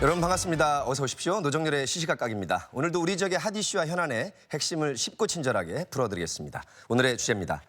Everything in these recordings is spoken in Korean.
여러분 반갑습니다. 어서 오십시오. 노정렬의 시시각각입니다. 오늘도 우리 지역의 핫 이슈와 현안의 핵심을 쉽고 친절하게 풀어드리겠습니다. 오늘의 주제입니다.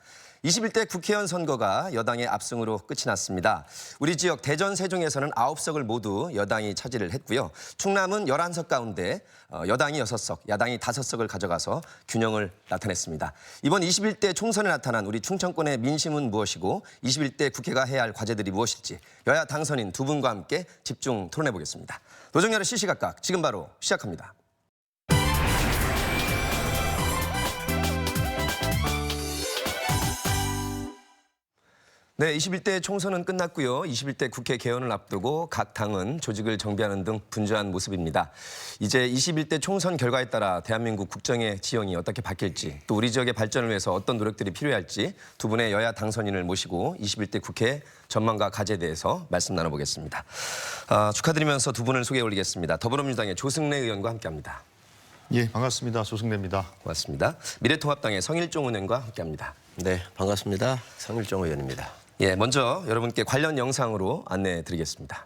21대 국회의원 선거가 여당의 압승으로 끝이 났습니다. 우리 지역 대전 세종에서는 9석을 모두 여당이 차지를 했고요. 충남은 11석 가운데 여당이 6석, 야당이 5석을 가져가서 균형을 나타냈습니다. 이번 21대 총선에 나타난 우리 충청권의 민심은 무엇이고 21대 국회가 해야 할 과제들이 무엇일지 여야 당선인 두 분과 함께 집중 토론해보겠습니다. 노정렬의 시시각각 지금 바로 시작합니다. 네, 21대 총선은 끝났고요. 21대 국회 개원을 앞두고 각 당은 조직을 정비하는 등 분주한 모습입니다. 이제 21대 총선 결과에 따라 대한민국 국정의 지형이 어떻게 바뀔지 또 우리 지역의 발전을 위해서 어떤 노력들이 필요할지 두 분의 여야 당선인을 모시고 21대 국회 전망과 과제에 대해서 말씀 나눠보겠습니다. 축하드리면서 두 분을 소개해 올리겠습니다. 더불어민주당의 조승래 의원과 함께합니다. 예, 반갑습니다. 조승래입니다. 고맙습니다. 미래통합당의 성일종 의원과 함께합니다. 네, 반갑습니다. 성일종 의원입니다. 예, 먼저 여러분께 관련 영상으로 안내해 드리겠습니다.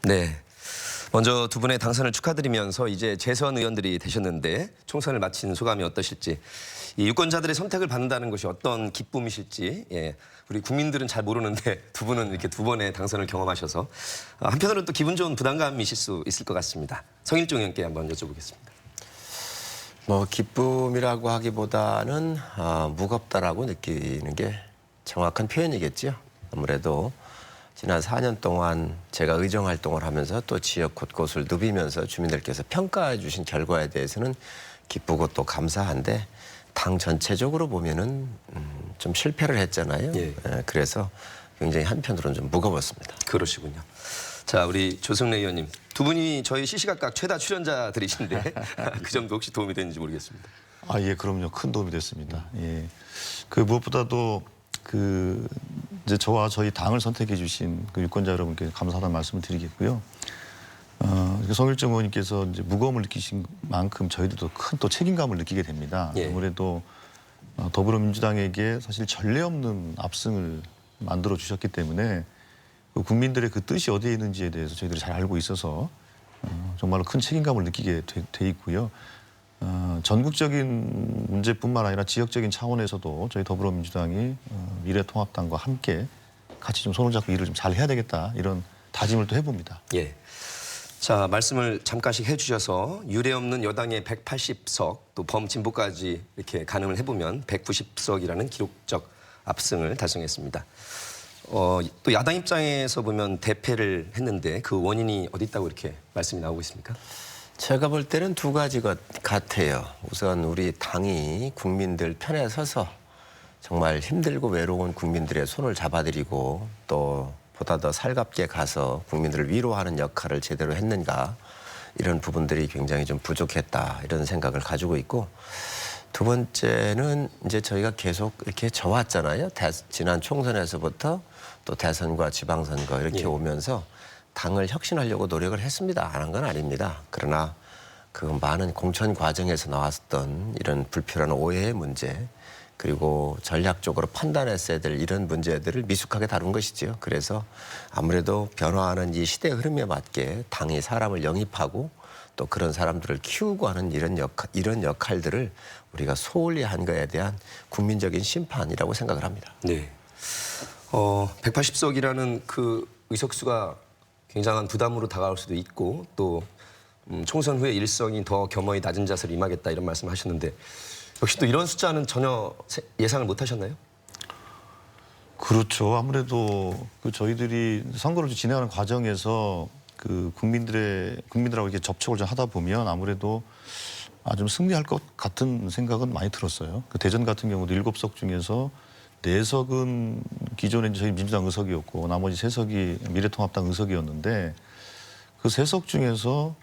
네. 먼저 두 분의 당선을 축하드리면서 이제 재선 의원들이 되셨는데 총선을 마친 소감이 어떠실지, 이 유권자들의 선택을 받는다는 것이 어떤 기쁨이실지, 예, 우리 국민들은 잘 모르는데 두 분은 이렇게 두 번의 당선을 경험하셔서 한편으로는 또 기분 좋은 부담감이실 수 있을 것 같습니다. 성일종 의원께 한번 여쭤보겠습니다. 기쁨이라고 하기보다는 무겁다라고 느끼는 게 정확한 표현이겠죠. 아무래도 지난 4년 동안 제가 의정 활동을 하면서 또 지역 곳곳을 누비면서 주민들께서 평가해 주신 결과에 대해서는 기쁘고 또 감사한데 당 전체적으로 보면은 좀 실패를 했잖아요. 예. 그래서 굉장히 한편으로는 좀 무거웠습니다. 그러시군요. 자, 우리 조승래 의원님, 두 분이 저희 시시각각 최다 출연자들이신데 그 점도 혹시 도움이 되는지 모르겠습니다. 예, 그럼요. 큰 도움이 됐습니다. 예. 무엇보다도 이제 저와 저희 당을 선택해 주신 그 유권자 여러분께 감사하다는 말씀을 드리겠고요. 성일종 의원님께서 이제 무거움을 느끼신 만큼 저희들도 큰 또 책임감을 느끼게 됩니다. 예. 아무래도 더불어민주당에게 사실 전례 없는 압승을 만들어 주셨기 때문에 국민들의 그 뜻이 어디에 있는지에 대해서 저희들이 잘 알고 있어서 정말로 큰 책임감을 느끼게 돼 있고요. 전국적인 문제뿐만 아니라 지역적인 차원에서도 저희 더불어민주당이 미래통합당과 함께 같이 좀 손을 잡고 일을 좀 잘 해야 되겠다, 이런 다짐을 또 해봅니다. 예. 자, 말씀을 잠깐씩 해주셔서 유례없는 여당의 180석 또 범진보까지 이렇게 가늠을 해보면 190석이라는 기록적 압승을 달성했습니다. 또 야당 입장에서 보면 대패를 했는데 그 원인이 어디 있다고 이렇게 말씀이 나오고 있습니까? 제가 볼 때는 두 가지 것 같아요. 우선 우리 당이 국민들 편에 서서 정말 힘들고 외로운 국민들의 손을 잡아드리고 또 보다 더 살갑게 가서 국민들을 위로하는 역할을 제대로 했는가, 이런 부분들이 굉장히 좀 부족했다, 이런 생각을 가지고 있고, 두 번째는 이제 저희가 계속 이렇게 져왔잖아요. 지난 총선에서부터 또 대선과 지방선거 이렇게 오면서 당을 혁신하려고 노력을 했습니다. 안 한 건 아닙니다. 그러나 그 많은 공천 과정에서 나왔던 이런 불필요한 오해의 문제, 그리고 전략적으로 판단했어야 될 이런 문제들을 미숙하게 다룬 것이지요. 그래서 아무래도 변화하는 이 시대 흐름에 맞게 당이 사람을 영입하고 또 그런 사람들을 키우고 하는 이런 역할들을 우리가 소홀히 한 거에 대한 국민적인 심판이라고 생각을 합니다. 네. 180석이라는 그 의석수가 굉장한 부담으로 다가올 수도 있고 또 총선 후에 일성이 더 겸허히 낮은 자세로 임하겠다, 이런 말씀하셨는데 역시 또 이런 숫자는 전혀 예상을 못 하셨나요? 그렇죠. 아무래도 저희들이 선거를 진행하는 과정에서 그 국민들하고 이렇게 접촉을 좀 하다 보면 아무래도 좀 승리할 것 같은 생각은 많이 들었어요. 그 대전 같은 경우도 7석 중에서 4석은 기존에 저희 민주당 의석이었고 나머지 3석이 미래통합당 의석이었는데 그 3석 중에서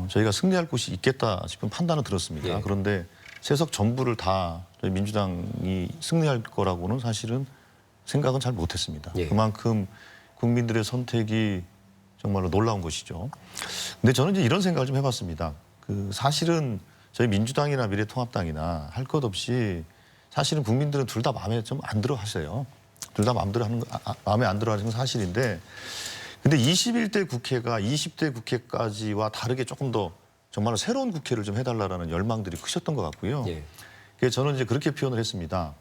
저희가 승리할 곳이 있겠다 싶은 판단은 들었습니다. 예. 그런데 3석 전부를 다 저희 민주당이 승리할 거라고는 사실은 생각은 잘 못했습니다. 예. 그만큼 국민들의 선택이 정말로 놀라운 것이죠. 근데 저는 이제 이런 생각을 좀 해봤습니다. 그 사실은 저희 민주당이나 미래통합당이나 할 것 없이 사실은 국민들은 둘 다 마음에 좀 안 들어 하세요. 둘 다 마음에 안 들어 하는 건 사실인데 근데 21대 국회가 20대 국회까지와 다르게 조금 더 정말로 새로운 국회를 좀 해달라는 열망들이 크셨던 것 같고요. 예. 그래서 저는 이제 그렇게 표현을 했습니다.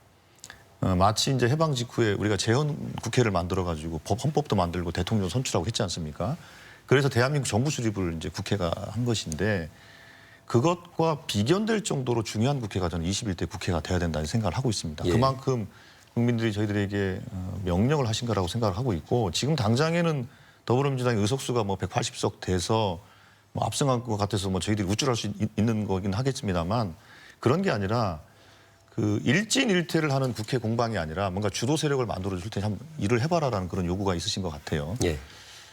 마치 이제 해방 직후에 우리가 재헌 국회를 만들어 가지고 헌법도 만들고 대통령 선출하고 했지 않습니까? 그래서 대한민국 정부 수립을 이제 국회가 한 것인데 그것과 비견될 정도로 중요한 국회가 저는 21대 국회가 돼야 된다는 생각을 하고 있습니다. 예. 그만큼 국민들이 저희들에게 명령을 하신 거라고 생각을 하고 있고 지금 당장에는 더불어민주당의 의석수가 뭐 180석 돼서 뭐 압승한 것 같아서 뭐 저희들이 우쭐할 수 있는 거긴 하겠습니다만 그런 게 아니라 그 일진일퇴를 하는 국회 공방이 아니라 뭔가 주도 세력을 만들어 줄 테니 한번 일을 해봐라라는 그런 요구가 있으신 것 같아요. 예.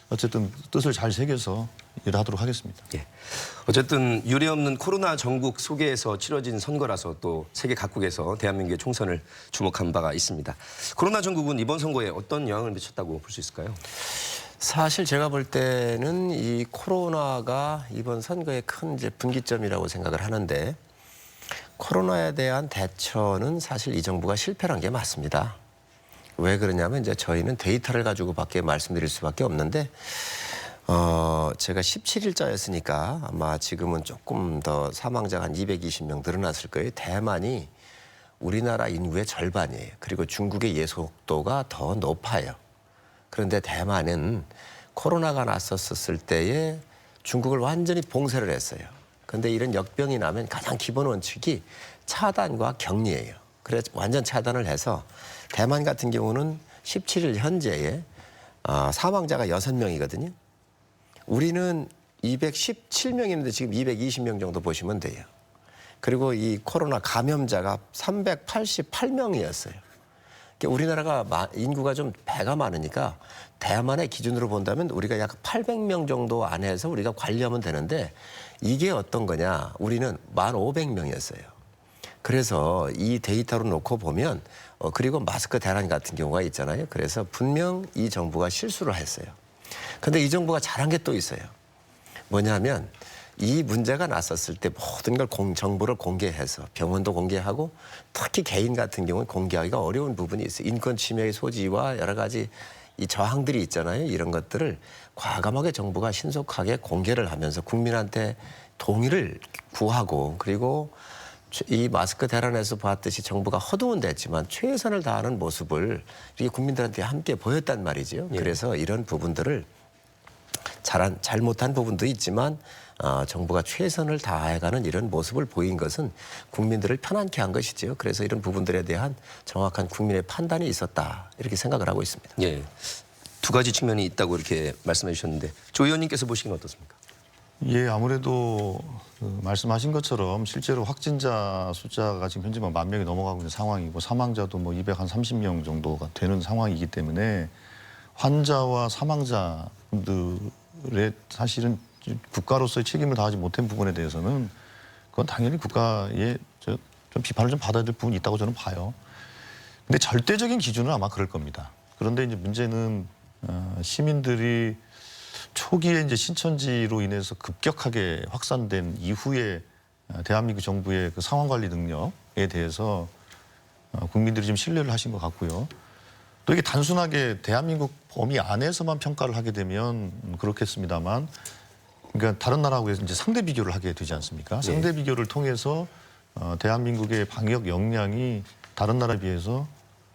어쨌든 뜻을 잘 새겨서 일하도록 하겠습니다. 예. 어쨌든 유례없는 코로나 전국 속에서 치러진 선거라서 또 세계 각국에서 대한민국의 총선을 주목한 바가 있습니다. 코로나 전국은 이번 선거에 어떤 영향을 미쳤다고 볼 수 있을까요? 사실 제가 볼 때는 이 코로나가 이번 선거의 큰 이제 분기점이라고 생각을 하는데 코로나에 대한 대처는 사실 이 정부가 실패한 게 맞습니다. 왜 그러냐면 이제 저희는 데이터를 가지고밖에 말씀드릴 수밖에 없는데 제가 17일자였으니까 아마 지금은 조금 더 사망자가 한 220명 늘어났을 거예요. 대만이 우리나라 인구의 절반이에요. 그리고 중국의 예속도가 더 높아요. 그런데 대만은 코로나가 났었을 때에 중국을 완전히 봉쇄를 했어요. 그런데 이런 역병이 나면 가장 기본 원칙이 차단과 격리예요. 그래서 완전 차단을 해서 대만 같은 경우는 17일 현재에 사망자가 6명이거든요. 우리는 217명인데 지금 220명 정도 보시면 돼요. 그리고 이 코로나 감염자가 388명이었어요. 우리나라가 인구가 좀 배가 많으니까 대만의 기준으로 본다면 우리가 약 800명 정도 안에서 우리가 관리하면 되는데 이게 어떤 거냐. 우리는 1,500명이었어요. 그래서 이 데이터로 놓고 보면 그리고 마스크 대란 같은 경우가 있잖아요. 그래서 분명 이 정부가 실수를 했어요. 근데 이 정부가 잘한 게 또 있어요. 뭐냐면 이 문제가 났었을 때 모든 걸 정보를 공개해서 병원도 공개하고 특히 개인 같은 경우는 공개하기가 어려운 부분이 있어요. 인권 침해의 소지와 여러 가지 이 저항들이 있잖아요. 이런 것들을 과감하게 정부가 신속하게 공개를 하면서 국민한테 동의를 구하고 그리고 이 마스크 대란에서 봤듯이 정부가 허둥은 됐지만 최선을 다하는 모습을 이렇게 국민들한테 함께 보였단 말이죠. 예. 그래서 이런 부분들을 잘못한 부분도 있지만 정부가 최선을 다해가는 이런 모습을 보인 것은 국민들을 편안케 한 것이죠. 그래서 이런 부분들에 대한 정확한 국민의 판단이 있었다 이렇게 생각을 하고 있습니다. 예. 두 가지 측면이 있다고 이렇게 말씀해 주셨는데 조 의원님께서 보시기는 어떻습니까? 예, 아무래도 말씀하신 것처럼 실제로 확진자 숫자가 지금 현재 10,000명이 넘어가고 있는 상황이고 사망자도 230명 정도가 되는 상황이기 때문에 환자와 사망자분들의 사실은 국가로서의 책임을 다하지 못한 부분에 대해서는 그건 당연히 국가의 좀 비판을 좀 받아야 될 부분이 있다고 저는 봐요. 근데 절대적인 기준은 아마 그럴 겁니다. 그런데 이제 문제는 시민들이 초기에 이제 신천지로 인해서 급격하게 확산된 이후에 대한민국 정부의 그 상황 관리 능력에 대해서 국민들이 좀 신뢰를 하신 것 같고요. 또 이게 단순하게 대한민국 범위 안에서만 평가를 하게 되면 그렇겠습니다만, 그러니까 다른 나라하고 이제 상대 비교를 하게 되지 않습니까? 네. 상대 비교를 통해서 대한민국의 방역 역량이 다른 나라에 비해서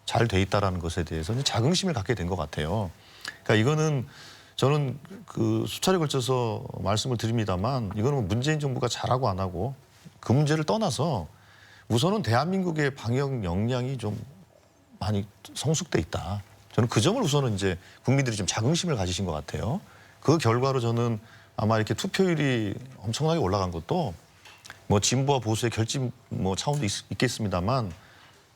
잘 돼 있다라는 것에 대해서 자긍심을 갖게 된 것 같아요. 그러니까 이거는 저는 그 수차례 걸쳐서 말씀을 드립니다만 이거는 문재인 정부가 잘하고 안 하고 그 문제를 떠나서 우선은 대한민국의 방역 역량이 좀 많이 성숙돼 있다. 저는 그 점을 우선은 이제 국민들이 좀 자긍심을 가지신 것 같아요. 그 결과로 저는 아마 이렇게 투표율이 엄청나게 올라간 것도 뭐 진보와 보수의 결집 뭐 차원도 있겠습니다만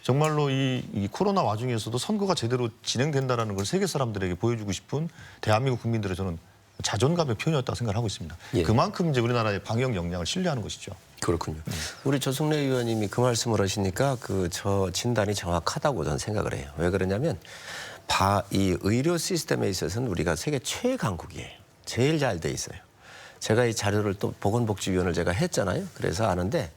정말로 이 코로나 와중에서도 선거가 제대로 진행된다라는 걸 세계 사람들에게 보여주고 싶은 대한민국 국민들의 저는 자존감의 표현이었다고 생각을 하고 있습니다. 예. 그만큼 이제 우리나라의 방역 역량을 신뢰하는 것이죠. 그렇군요. 우리 조승래 의원님이 그 말씀을 하시니까 저 진단이 정확하다고 저는 생각을 해요. 왜 그러냐면 이 의료 시스템에 있어서는 우리가 세계 최강국이에요. 제일 잘 돼 있어요. 제가 이 자료를 또 보건복지위원을 제가 했잖아요. 그래서 아는데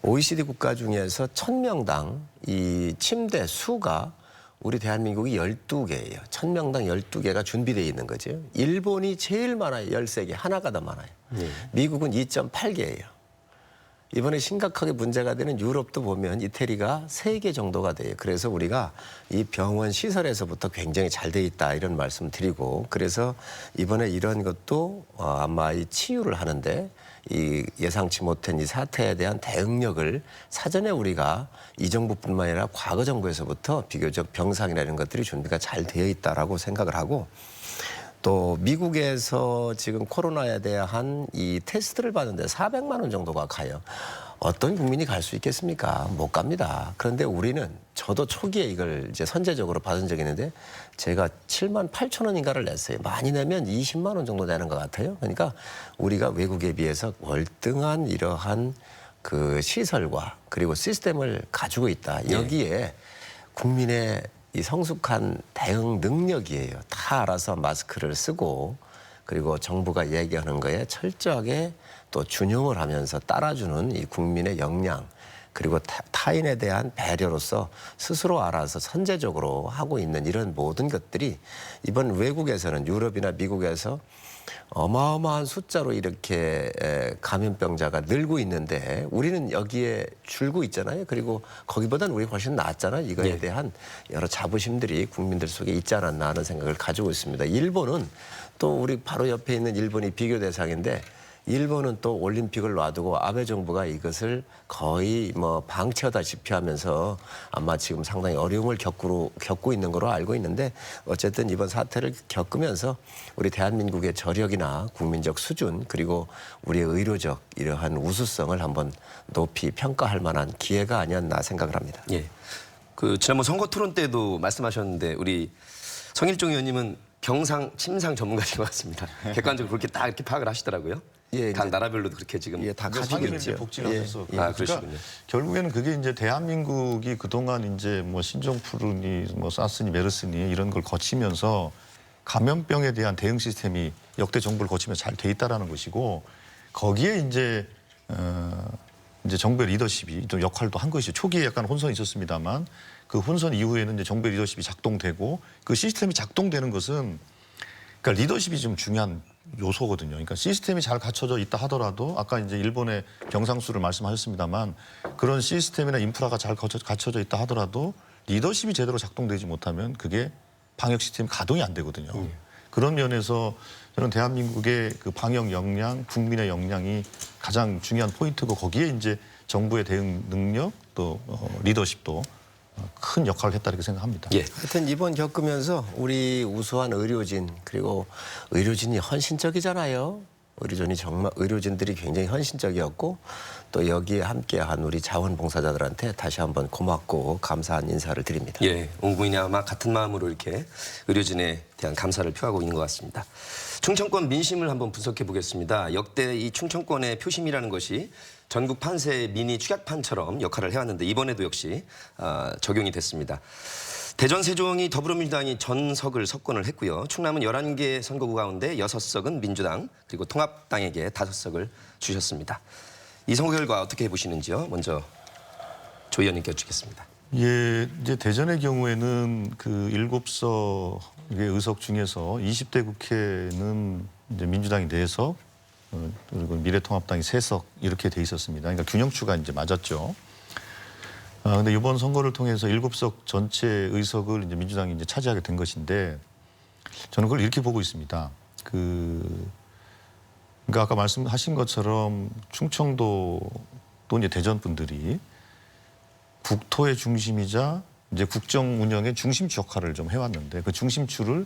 OECD 국가 중에서 1000명당 이 침대 수가 우리 대한민국이 12개예요. 1000명당 12개가 준비되어 있는 거죠. 일본이 제일 많아요. 13개. 하나가 더 많아요. 미국은 2.8개예요. 이번에 심각하게 문제가 되는 유럽도 보면 이태리가 3개 정도가 돼요. 그래서 우리가 이 병원 시설에서부터 굉장히 잘 돼 있다 이런 말씀 드리고 그래서 이번에 이런 것도 아마 이 치유를 하는데 이 예상치 못한 이 사태에 대한 대응력을 사전에 우리가 이 정부뿐만 아니라 과거 정부에서부터 비교적 병상이나 이런 것들이 준비가 잘 되어 있다라고 생각을 하고 또 미국에서 지금 코로나에 대한 이 테스트를 받는데 400만 원 정도가 가요. 어떤 국민이 갈 수 있겠습니까? 못 갑니다. 그런데 우리는 저도 초기에 이걸 이제 선제적으로 받은 적이 있는데 제가 7만 8천 원인가를 냈어요. 많이 내면 20만 원 정도 되는 것 같아요. 그러니까 우리가 외국에 비해서 월등한 이러한 그 시설과 그리고 시스템을 가지고 있다. 여기에 국민의 이 성숙한 대응 능력이에요. 다 알아서 마스크를 쓰고 그리고 정부가 얘기하는 거에 철저하게 또 준용을 하면서 따라주는 이 국민의 역량 그리고 타인에 대한 배려로서 스스로 알아서 선제적으로 하고 있는 이런 모든 것들이 이번 외국에서는 유럽이나 미국에서 어마어마한 숫자로 이렇게 감염병자가 늘고 있는데 우리는 여기에 줄고 있잖아요. 그리고 거기보다는 우리 훨씬 낫잖아요. 이거에 대한 여러 자부심들이 국민들 속에 있지 않았나 하는 생각을 가지고 있습니다. 일본은 또 우리 바로 옆에 있는 일본이 비교 대상인데 일본은 또 올림픽을 놔두고 아베 정부가 이것을 거의 뭐 방치하다시피 하면서 아마 지금 상당히 어려움을 겪고 있는 거로 알고 있는데 어쨌든 이번 사태를 겪으면서 우리 대한민국의 저력이나 국민적 수준 그리고 우리의 의료적 이러한 우수성을 한번 높이 평가할 만한 기회가 아니었나 생각을 합니다. 예. 그 지난번 선거 토론 때도 말씀하셨는데 우리 성일종 의원님은 병상, 침상 전문가신 것 같습니다. 객관적으로 그렇게 딱 이렇게 파악을 하시더라고요. 예, 각 이제- 나라별로도 그렇게 지금 예, 다 가지고 상임위 있죠. 복지를 하셔서 아, 그러시군요. 결국에는 그게 이제 대한민국이 그동안 이제 뭐 신종플루니 뭐 사스니 메르스니 이런 걸 거치면서 감염병에 대한 대응 시스템이 역대 정부를 거치면서 잘 돼 있다라는 것이고 거기에 이제 정부의 리더십이 좀 역할도 한 것이죠. 초기에 약간 혼선이 있었습니다만 그 혼선 이후에는 이제 정부의 리더십이 작동되고 그 시스템이 작동되는 것은 그러니까 리더십이 좀 중요한 요소거든요. 그러니까 시스템이 잘 갖춰져 있다 하더라도 아까 이제 일본의 병상수를 말씀하셨습니다만 그런 시스템이나 인프라가 잘 갖춰져 있다 하더라도 리더십이 제대로 작동되지 못하면 그게 방역 시스템이 가동이 안 되거든요. 그런 면에서 저는 대한민국의 그 방역 역량, 국민의 역량이 가장 중요한 포인트고 거기에 이제 정부의 대응 능력 또 리더십도 큰 역할을 했다 이렇게 생각합니다. 예. 하여튼 이번 겪으면서 우리 우수한 의료진 그리고 의료진이 헌신적이잖아요. 의료진들이 굉장히 헌신적이었고 또 여기에 함께한 우리 자원봉사자들한테 다시 한번 고맙고 감사한 인사를 드립니다. 예, 온 국민이 아마 같은 마음으로 이렇게 의료진에 대한 감사를 표하고 있는 것 같습니다. 충청권 민심을 한번 분석해 보겠습니다. 역대 이 충청권의 표심이라는 것이 전국 판세의 미니 축약판처럼 역할을 해왔는데 이번에도 역시 적용이 됐습니다. 대전 세종이 더불어민주당이 전석을 석권을 했고요. 충남은 11개 선거구 가운데 6석은 민주당 그리고 통합당에게 5석을 주셨습니다. 이 선거 결과 어떻게 보시는지요? 먼저 조 의원님께 여쭙겠습니다. 예, 이제 대전의 경우에는 그 7석의 의석 중에서 20대 국회는 이제 민주당이 4석, 그리고 미래통합당이 3석 이렇게 돼 있었습니다. 그러니까 균형추가 이제 맞았죠. 근데 이번 선거를 통해서 7석 전체 의석을 이제 민주당이 이제 차지하게 된 것인데 저는 그걸 이렇게 보고 있습니다. 그러니까 아까 말씀하신 것처럼 충청도 또 이제 대전 분들이 국토의 중심이자 이제 국정 운영의 중심추 역할을 좀 해왔는데 그 중심추를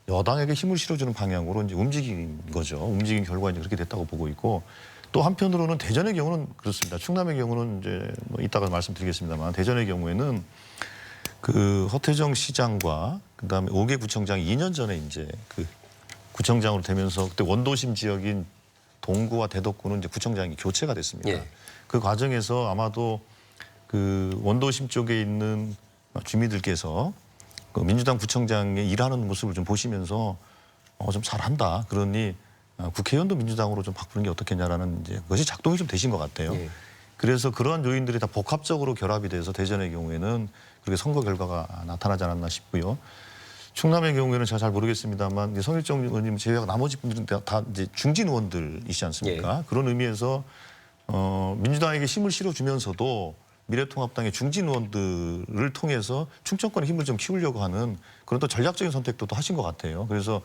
여당에게 힘을 실어주는 방향으로 이제 움직인 거죠. 움직인 결과 이제 그렇게 됐다고 보고 있고 또 한편으로는 대전의 경우는 그렇습니다. 충남의 경우는 이제 뭐 이따가 말씀드리겠습니다만 대전의 경우에는 그 허태정 시장과 그다음에 오개 구청장이 2년 전에 이제 그 구청장으로 되면서 그때 원도심 지역인 동구와 대덕구는 이제 구청장이 교체가 됐습니다. 예. 그 과정에서 아마도 그 원도심 쪽에 있는 주민들께서 그 민주당 구청장의 일하는 모습을 좀 보시면서 좀 잘한다. 그러니 국회의원도 민주당으로 좀 바꾸는 게 어떻겠냐라는 이제 그것이 작동이 좀 되신 것 같아요. 예. 그래서 그러한 요인들이 다 복합적으로 결합이 돼서 대전의 경우에는 그렇게 선거 결과가 나타나지 않았나 싶고요. 충남의 경우에는 제가 잘 모르겠습니다만 이제 성일정 의원님 제외하고 나머지 분들은 다 이제 중진 의원들이시지 않습니까? 그런 의미에서 민주당에게 힘을 실어주면서도 미래통합당의 중진 의원들을 통해서 충청권의 힘을 좀 키우려고 하는 그런 또 전략적인 선택도 또 하신 것 같아요. 그래서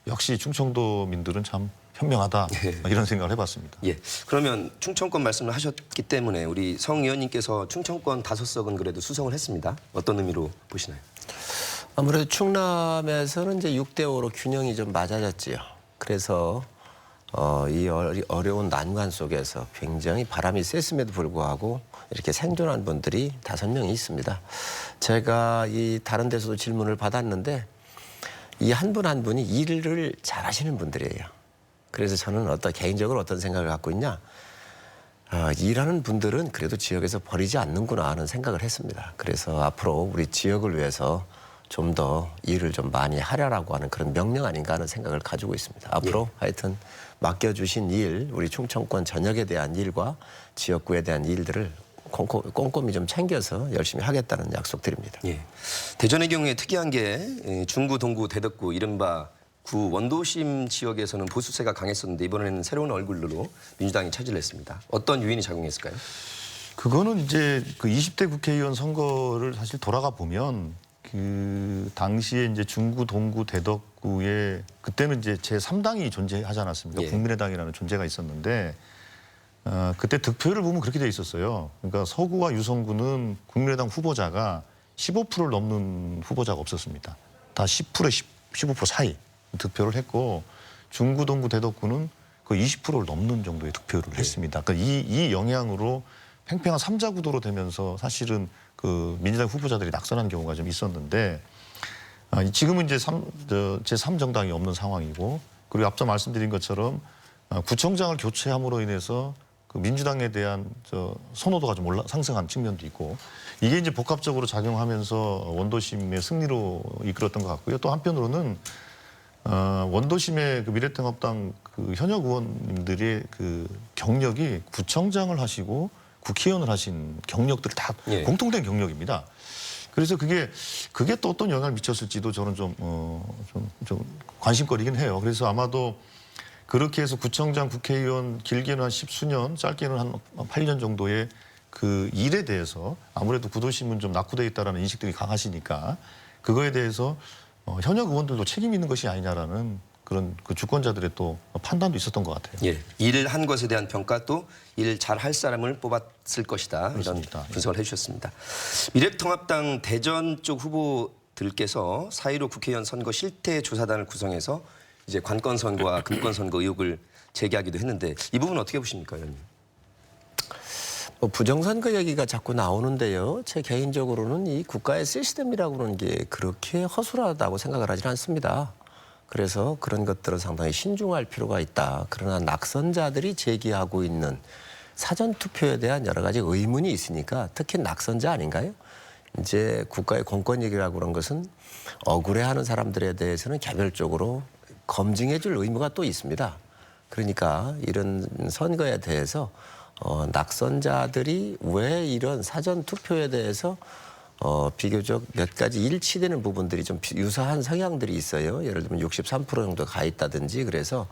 역시 충청도민들은 참 현명하다 이런 생각을 해봤습니다. 예. 그러면 충청권 말씀을 하셨기 때문에 우리 성 의원님께서 충청권 5석은 그래도 수성을 했습니다. 어떤 의미로 보시나요? 아무래도 충남에서는 이제 6대5로 균형이 좀 맞아졌지요. 그래서 이 어려운 난관 속에서 굉장히 바람이 셌음에도 불구하고 이렇게 생존한 분들이 5명이 있습니다. 제가 이 다른 데서도 질문을 받았는데 이 한 분 한 분이 일을 잘하시는 분들이에요. 그래서 저는 개인적으로 어떤 생각을 갖고 있냐. 일하는 분들은 그래도 지역에서 버리지 않는구나 하는 생각을 했습니다. 그래서 앞으로 우리 지역을 위해서 좀 더 일을 좀 많이 하려고 하는 그런 명령 아닌가 하는 생각을 가지고 있습니다. 앞으로 하여튼 맡겨주신 일, 우리 충청권 전역에 대한 일과 지역구에 대한 일들을 꼼꼼히 좀 챙겨서 열심히 하겠다는 약속드립니다. 예. 대전의 경우에 특이한 게 중구, 동구, 대덕구 이른바 구 원도심 지역에서는 보수세가 강했었는데 이번에는 새로운 얼굴로 민주당이 차지를 했습니다. 어떤 요인이 작용했을까요? 그거는 이제 그 20대 국회의원 선거를 사실 돌아가 보면 그 당시에 이제 중구, 동구, 대덕구에 그때는 이제 제3당이 존재하지 않았습니까? 예. 국민의당이라는 존재가 있었는데 그때 득표율을 보면 그렇게 돼 있었어요. 그러니까 서구와 유성구는 국민의당 후보자가 15%를 넘는 후보자가 없었습니다. 다 10%에 15% 사이 득표를 했고 중구, 동구, 대덕구는 그 20%를 넘는 정도의 득표를 했습니다. 그러니까 이 영향으로 팽팽한 3자 구도로 되면서 사실은 그 민주당 후보자들이 낙선한 경우가 좀 있었는데 지금은 이제 제3정당이 없는 상황이고 그리고 앞서 말씀드린 것처럼 구청장을 교체함으로 인해서 그 민주당에 대한 선호도가 좀 상승한 측면도 있고 이게 이제 복합적으로 작용하면서 원도심의 승리로 이끌었던 것 같고요. 또 한편으로는 원도심의 그 미래통합당 그 현역 의원님들의 그 경력이 구청장을 하시고 국회의원을 하신 경력들을 다 예. 공통된 경력입니다. 그래서 그게 또 어떤 영향을 미쳤을지도 저는 좀 관심거리긴 해요. 그래서 아마도 그렇게 해서 구청장, 국회의원 길게는 한 10수년, 짧게는 한 8년 정도의 그 일에 대해서 아무래도 구도심은 좀 낙후되어 있다는 인식들이 강하시니까 그거에 대해서 현역 의원들도 책임 있는 것이 아니냐라는 그런 그 주권자들의 또 판단도 있었던 것 같아요. 예. 일을 한 것에 대한 평가 또 일 잘할 사람을 뽑았을 것이다. 그렇습니다. 이런 분석을 해주셨습니다. 미래통합당 대전 쪽 후보들께서 4.15 국회의원 선거 실태 조사단을 구성해서 이제 관건 선거와 금권 선거 의혹을 제기하기도 했는데 이 부분 어떻게 보십니까, 의원님? 부정선거 얘기가 자꾸 나오는데요. 제 개인적으로는 이 국가의 시스템이라고 하는 게 그렇게 허술하다고 생각을 하지는 않습니다. 그래서 그런 것들은 상당히 신중할 필요가 있다. 그러나 낙선자들이 제기하고 있는 사전투표에 대한 여러 가지 의문이 있으니까 특히 낙선자 아닌가요? 이제 국가의 공권력이라고 그런 것은 억울해하는 사람들에 대해서는 개별적으로 검증해 줄 의무가 또 있습니다. 그러니까 이런 선거에 대해서 낙선자들이 왜 이런 사전투표에 대해서 비교적 몇 가지 일치되는 부분들이 좀 유사한 성향들이 있어요. 예를 들면 63% 정도 가 있다든지 그래서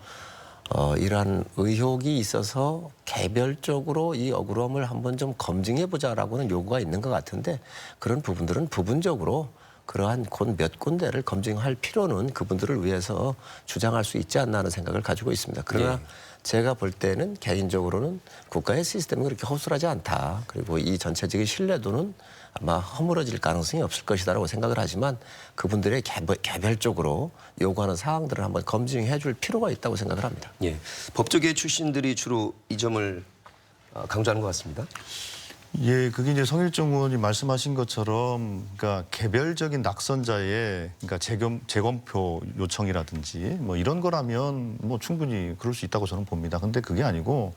이러한 의혹이 있어서 개별적으로 이 억울함을 한번 좀 검증해 보자라고는 요구가 있는 것 같은데 그런 부분들은 부분적으로 그러한 몇 군데를 검증할 필요는 그분들을 위해서 주장할 수 있지 않나 하는 생각을 가지고 있습니다. 그러나 제가 볼 때는 개인적으로는 국가의 시스템이 그렇게 허술하지 않다. 그리고 이 전체적인 신뢰도는 아마 허물어질 가능성이 없을 것이다라고 생각을 하지만 그분들의 개별적으로 요구하는 사항들을 한번 검증해 줄 필요가 있다고 생각을 합니다. 예, 법조계 출신들이 주로 이 점을 강조하는 것 같습니다. 예, 그게 이제 성일정 의원이 말씀하신 것처럼, 그러니까 개별적인 낙선자의 그러니까 재검표 요청이라든지 뭐 이런 거라면 뭐 충분히 그럴 수 있다고 저는 봅니다. 근데 그게 아니고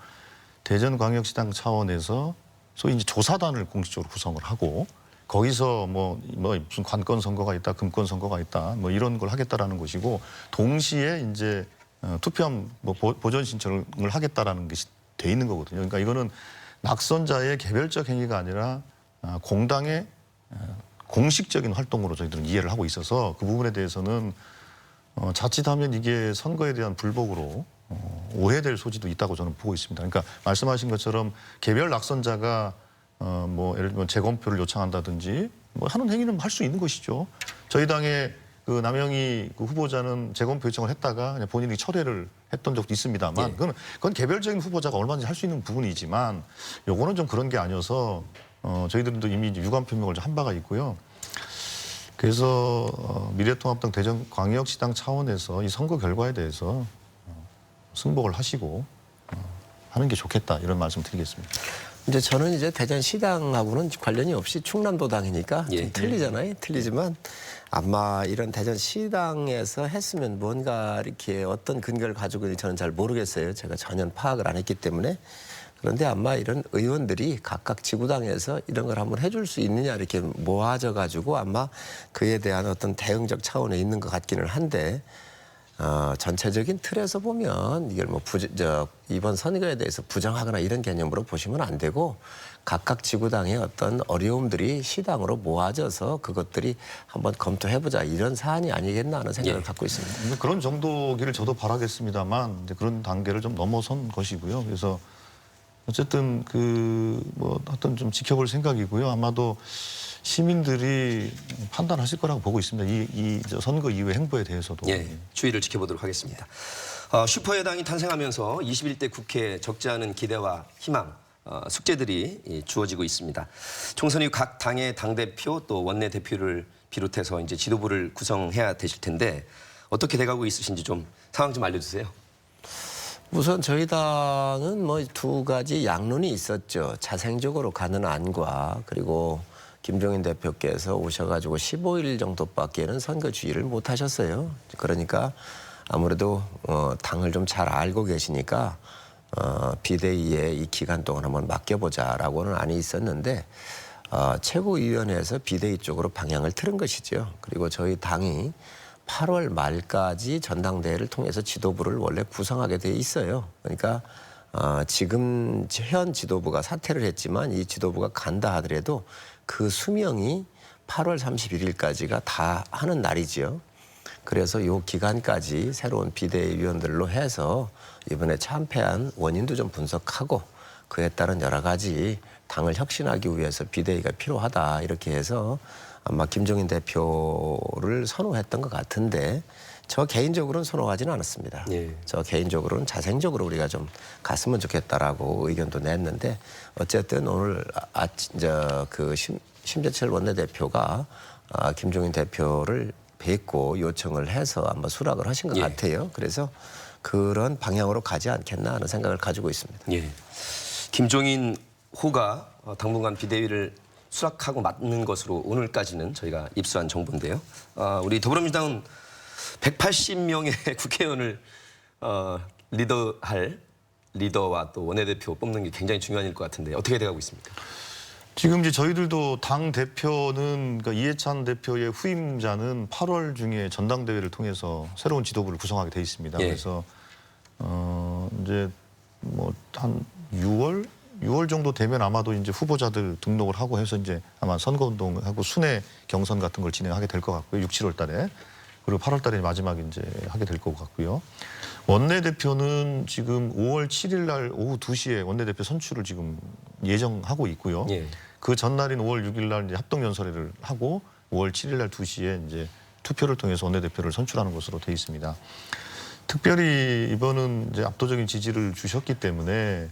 대전광역시당 차원에서 소위 이제 조사단을 공식적으로 구성을 하고 거기서 뭐 무슨 관건 선거가 있다, 금권 선거가 있다, 뭐 이런 걸 하겠다라는 것이고 동시에 이제 투표함 뭐 보전 신청을 하겠다라는 것이 돼 있는 거거든요. 그러니까 이거는 낙선자의 개별적 행위가 아니라 공당의 공식적인 활동으로 저희들은 이해를 하고 있어서 그 부분에 대해서는 자칫하면 이게 선거에 대한 불복으로 오해될 소지도 있다고 저는 보고 있습니다. 그러니까 말씀하신 것처럼 개별 낙선자가 뭐 예를 들면 재검표를 요청한다든지 뭐 하는 행위는 할 수 있는 것이죠. 저희 당의 그 남영희 그 후보자는 재검표 요청을 했다가 그냥 본인이 철회를 했던 적도 있습니다만 예. 그건 개별적인 후보자가 얼마든지 할 수 있는 부분이지만 요거는 좀 그런 게 아니어서 저희들도 이미 유감 표명을 한 바가 있고요. 그래서 미래통합당 대전광역시당 차원에서 이 선거 결과에 대해서 승복을 하시고 하는 게 좋겠다 이런 말씀 드리겠습니다. 이제 저는 이제 대전시당하고는 관련이 없이 충남도당이니까 예. 좀 틀리잖아요. 틀리지만 아마 이런 대전시당에서 했으면 뭔가 이렇게 어떤 근거를 가지고 있는지 저는 잘 모르겠어요. 제가 전혀 파악을 안 했기 때문에. 그런데 아마 이런 의원들이 각각 지구당에서 이런 걸 한번 해줄 수 있느냐 이렇게 모아져 가지고 아마 그에 대한 어떤 대응적 차원에 있는 것 같기는 한데 전체적인 틀에서 보면 이걸 뭐 이번 선거에 대해서 부정하거나 이런 개념으로 보시면 안 되고 각각 지구당의 어떤 어려움들이 시당으로 모아져서 그것들이 한번 검토해보자 이런 사안이 아니겠나 하는 생각을 갖고 있습니다. 그런 정도기를 저도 바라겠습니다만 이제 그런 단계를 좀 넘어선 것이고요. 그래서 어쨌든 뭐 어떤 좀 지켜볼 생각이고요. 아마도 시민들이 판단하실 거라고 보고 있습니다. 이 선거 이후의 행보에 대해서도. 예, 추이를 지켜보도록 하겠습니다. 슈퍼여당이 탄생하면서 21대 국회에 적지 않은 기대와 희망, 숙제들이 주어지고 있습니다. 총선 이후 각 당의 당대표 또 원내대표를 비롯해서 이제 지도부를 구성해야 되실 텐데 어떻게 돼가고 있으신지 좀 상황 좀 알려주세요. 우선 저희 당은 뭐 두 가지 양론이 있었죠. 자생적으로 가는 안과 그리고 김종인 대표께서 오셔가지고 15일 정도밖에는 선거 주의를 못 하셨어요. 그러니까 아무래도 당을 좀 잘 알고 계시니까 비대위에 이 기간 동안 한번 맡겨보자라고는 안이 있었는데 최고위원회에서 비대위 쪽으로 방향을 틀은 것이죠. 그리고 저희 당이 8월 말까지 전당대회를 통해서 지도부를 원래 구성하게 돼 있어요. 그러니까 지금 현 지도부가 사퇴를 했지만 이 지도부가 간다 하더라도 그 수명이 8월 31일까지가 다 하는 날이지요. 그래서 이 기간까지 새로운 비대위원들로 해서 이번에 참패한 원인도 좀 분석하고 그에 따른 여러 가지 당을 혁신하기 위해서 비대위가 필요하다 이렇게 해서 아마 김종인 대표를 선호했던 것 같은데 저 개인적으로는 선호하지는 않았습니다. 예. 저 개인적으로는 자생적으로 우리가 좀 갔으면 좋겠다라고 의견도 냈는데 어쨌든 오늘 심재철 원내대표가 김종인 대표를 뵙고 요청을 해서 아마 수락을 하신 것 예. 같아요. 그래서 그런 방향으로 가지 않겠나 하는 생각을 가지고 있습니다. 예. 김종인 호가 당분간 비대위를 수락하고 맞는 것으로 오늘까지는 저희가 입수한 정보인데요. 우리 더불어민주당은 180명의 국회의원을 리더할 리더와 또 원내대표 뽑는 게 굉장히 중요한 일 것 같은데 어떻게 돼가고 있습니까? 지금 이제 저희들도 당 대표는 그러니까 이해찬 대표의 후임자는 8월 중에 전당대회를 통해서 새로운 지도부를 구성하게 돼 있습니다. 예. 그래서 이제 뭐 한 6월 정도 되면 아마도 이제 후보자들 등록을 하고 해서 이제 아마 선거운동하고 순회 경선 같은 걸 진행하게 될 것 같고요. 6, 7월 달에. 그리고 8월 달에 마지막 이제 하게 될 것 같고요. 원내대표는 지금 5월 7일 날 오후 2시에 원내대표 선출을 지금 예정하고 있고요. 예. 그 전날인 5월 6일 날 이제 합동연설회를 하고 5월 7일 날 2시에 이제 투표를 통해서 원내대표를 선출하는 것으로 돼 있습니다. 특별히 이번은 이제 압도적인 지지를 주셨기 때문에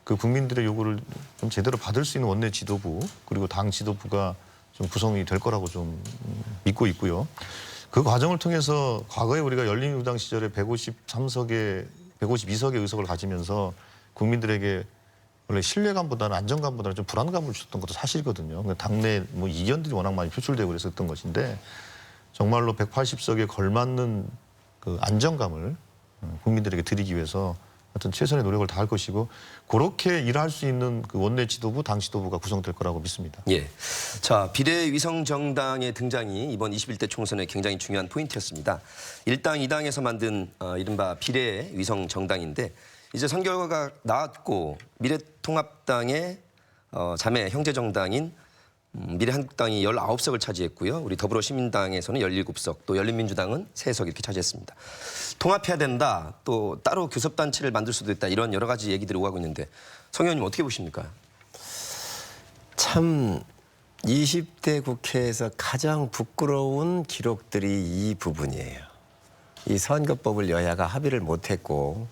그 국민들의 요구를 좀 제대로 받을 수 있는 원내 지도부 그리고 당 지도부가 좀 구성이 될 거라고 좀 믿고 있고요. 그 과정을 통해서 과거에 우리가 열린우리당 시절에 152석의 의석을 가지면서 국민들에게 원래 신뢰감보다는 안정감보다는 좀 불안감을 줬던 것도 사실이거든요. 당내 뭐 이견들이 워낙 많이 표출되고 그랬었던 것인데 정말로 180석에 걸맞는 그 안정감을 국민들에게 드리기 위해서 하여튼 최선의 노력을 다할 것이고 그렇게 일할 수 있는 그 원내 지도부, 당 지도부가 구성될 거라고 믿습니다. 예. 자, 비례위성정당의 등장이 이번 21대 총선의 굉장히 중요한 포인트였습니다. 1당, 2당에서 만든 이른바 비례위성정당인데 이제 선결과가 나왔고 미래통합당의 자매 형제정당인 미래한국당이 19석을 차지했고요. 우리 더불어시민당에서는 17석, 또 열린민주당은 3석 이렇게 차지했습니다. 통합해야 된다, 또 따로 교섭단체를 만들 수도 있다, 이런 여러 가지 얘기들이 오가고 있는데 성 의원님 어떻게 보십니까? 참 20대 국회에서 가장 부끄러운 기록들이 이 부분이에요. 이 선거법을 여야가 합의를 못했고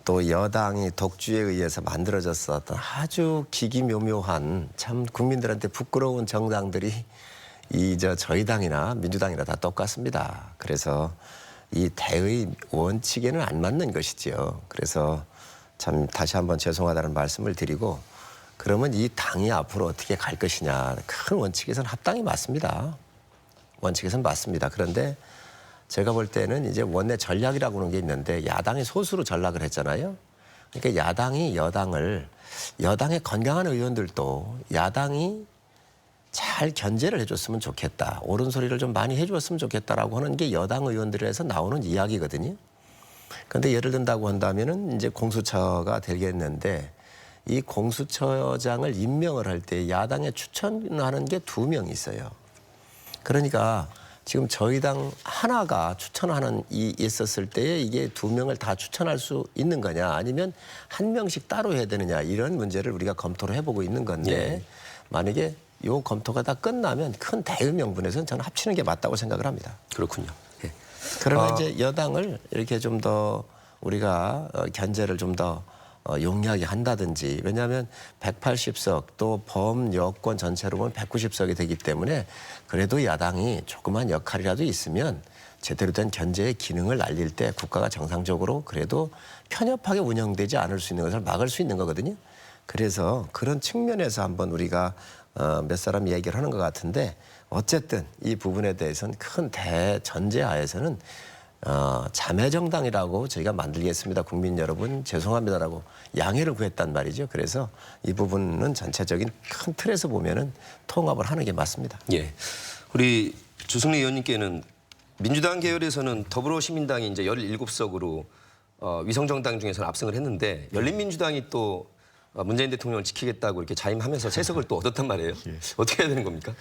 또 여당이 독주에 의해서 만들어졌었던 아주 기기묘묘한 참 국민들한테 부끄러운 정당들이 저희 당이나 민주당이나 다 똑같습니다. 그래서 이 대의 원칙에는 안 맞는 것이지요. 그래서 참 다시 한번 죄송하다는 말씀을 드리고 그러면 이 당이 앞으로 어떻게 갈 것이냐. 큰 원칙에서는 합당이 맞습니다. 원칙에서는 맞습니다. 그런데 제가 볼 때는 이제 원내 전략이라고 하는 게 있는데 야당이 소수로 전락을 했잖아요. 그러니까 야당이 여당의 건강한 의원들도 야당이 잘 견제를 해줬으면 좋겠다. 옳은 소리를 좀 많이 해줬으면 좋겠다라고 하는 게 여당 의원들에서 나오는 이야기거든요. 그런데 예를 든다고 한다면은 이제 공수처가 되겠는데 이 공수처장을 임명을 할 때 야당에 추천하는 게 2명 있어요. 그러니까 지금 저희 당 하나가 추천하는 있었을 때에 이게 2명을 다 추천할 수 있는 거냐 아니면 1명씩 따로 해야 되느냐 이런 문제를 우리가 검토를 해보고 있는 건데 예. 만약에 이 검토가 다 끝나면 큰 대의 명분에서는 저는 합치는 게 맞다고 생각을 합니다. 그렇군요. 예. 그러면 이제 여당을 이렇게 좀 더 우리가 견제를 좀 더 용이하게 한다든지 왜냐하면 180석 또 범여권 전체로 보면 190석이 되기 때문에 그래도 야당이 조그만 역할이라도 있으면 제대로 된 견제의 기능을 알릴 때 국가가 정상적으로 그래도 편협하게 운영되지 않을 수 있는 것을 막을 수 있는 거거든요. 그래서 그런 측면에서 한번 우리가 몇 사람 얘기를 하는 것 같은데 어쨌든 이 부분에 대해서는 큰 대전제하에서는 자매정당이라고 저희가 만들겠습니다. 국민 여러분 죄송합니다라고 양해를 구했단 말이죠. 그래서 이 부분은 전체적인 큰 틀에서 보면은 통합을 하는 게 맞습니다. 예. 우리 주승리 의원님께는 민주당 계열에서는 더불어시민당이 이제 17석으로 위성정당 중에서는 압승을 했는데 열린민주당이 또 문재인 대통령을 지키겠다고 이렇게 자임하면서 3석을 또 얻었단 말이에요. 어떻게 해야 되는 겁니까?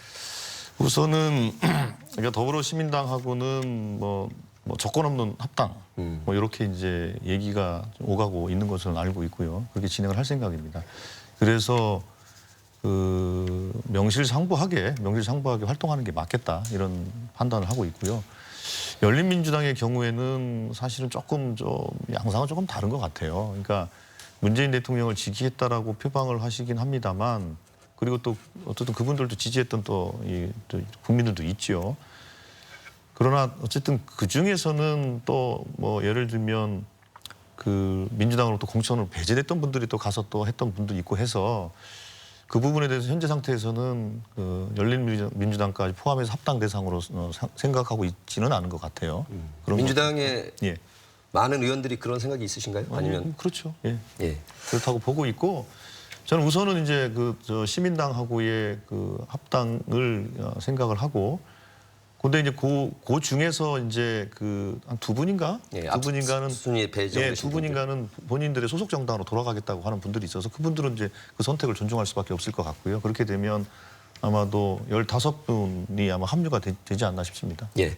우선은 그러니까 더불어시민당하고는 뭐 조건 없는 합당 뭐 이렇게 이제 얘기가 좀 오가고 있는 것은 알고 있고요. 그렇게 진행을 할 생각입니다. 그래서 그 명실상부하게 활동하는 게 맞겠다 이런 판단을 하고 있고요. 열린민주당의 경우에는 사실은 조금 좀 양상은 조금 다른 것 같아요. 그러니까 문재인 대통령을 지키겠다라고 표방을 하시긴 합니다만 그리고 또 어쨌든 그분들도 지지했던 또 국민들도 있죠. 그러나 어쨌든 그 중에서는 또 뭐 예를 들면 그 민주당으로 또 공천을 배제됐던 분들이 또 가서 또 했던 분도 있고 해서 그 부분에 대해서 현재 상태에서는 그 열린민주당까지 포함해서 합당 대상으로 생각하고 있지는 않은 것 같아요. 그런 민주당의 예. 많은 의원들이 그런 생각이 있으신가요? 아니면 그렇죠. 예. 예. 그렇다고 보고 있고 저는 우선은 이제 저 시민당하고의 그 합당을 생각을 하고 근데 이제 그 중에서 이제 그 한 2분인가? 예, 2분인가는 순위에 배정되신 예, 2분인가는 본인들의 소속 정당으로 돌아가겠다고 하는 분들이 있어서 그분들은 이제 그 선택을 존중할 수밖에 없을 것 같고요. 그렇게 되면 아마도 15분이 아마 합류가 되지 않나 싶습니다. 예.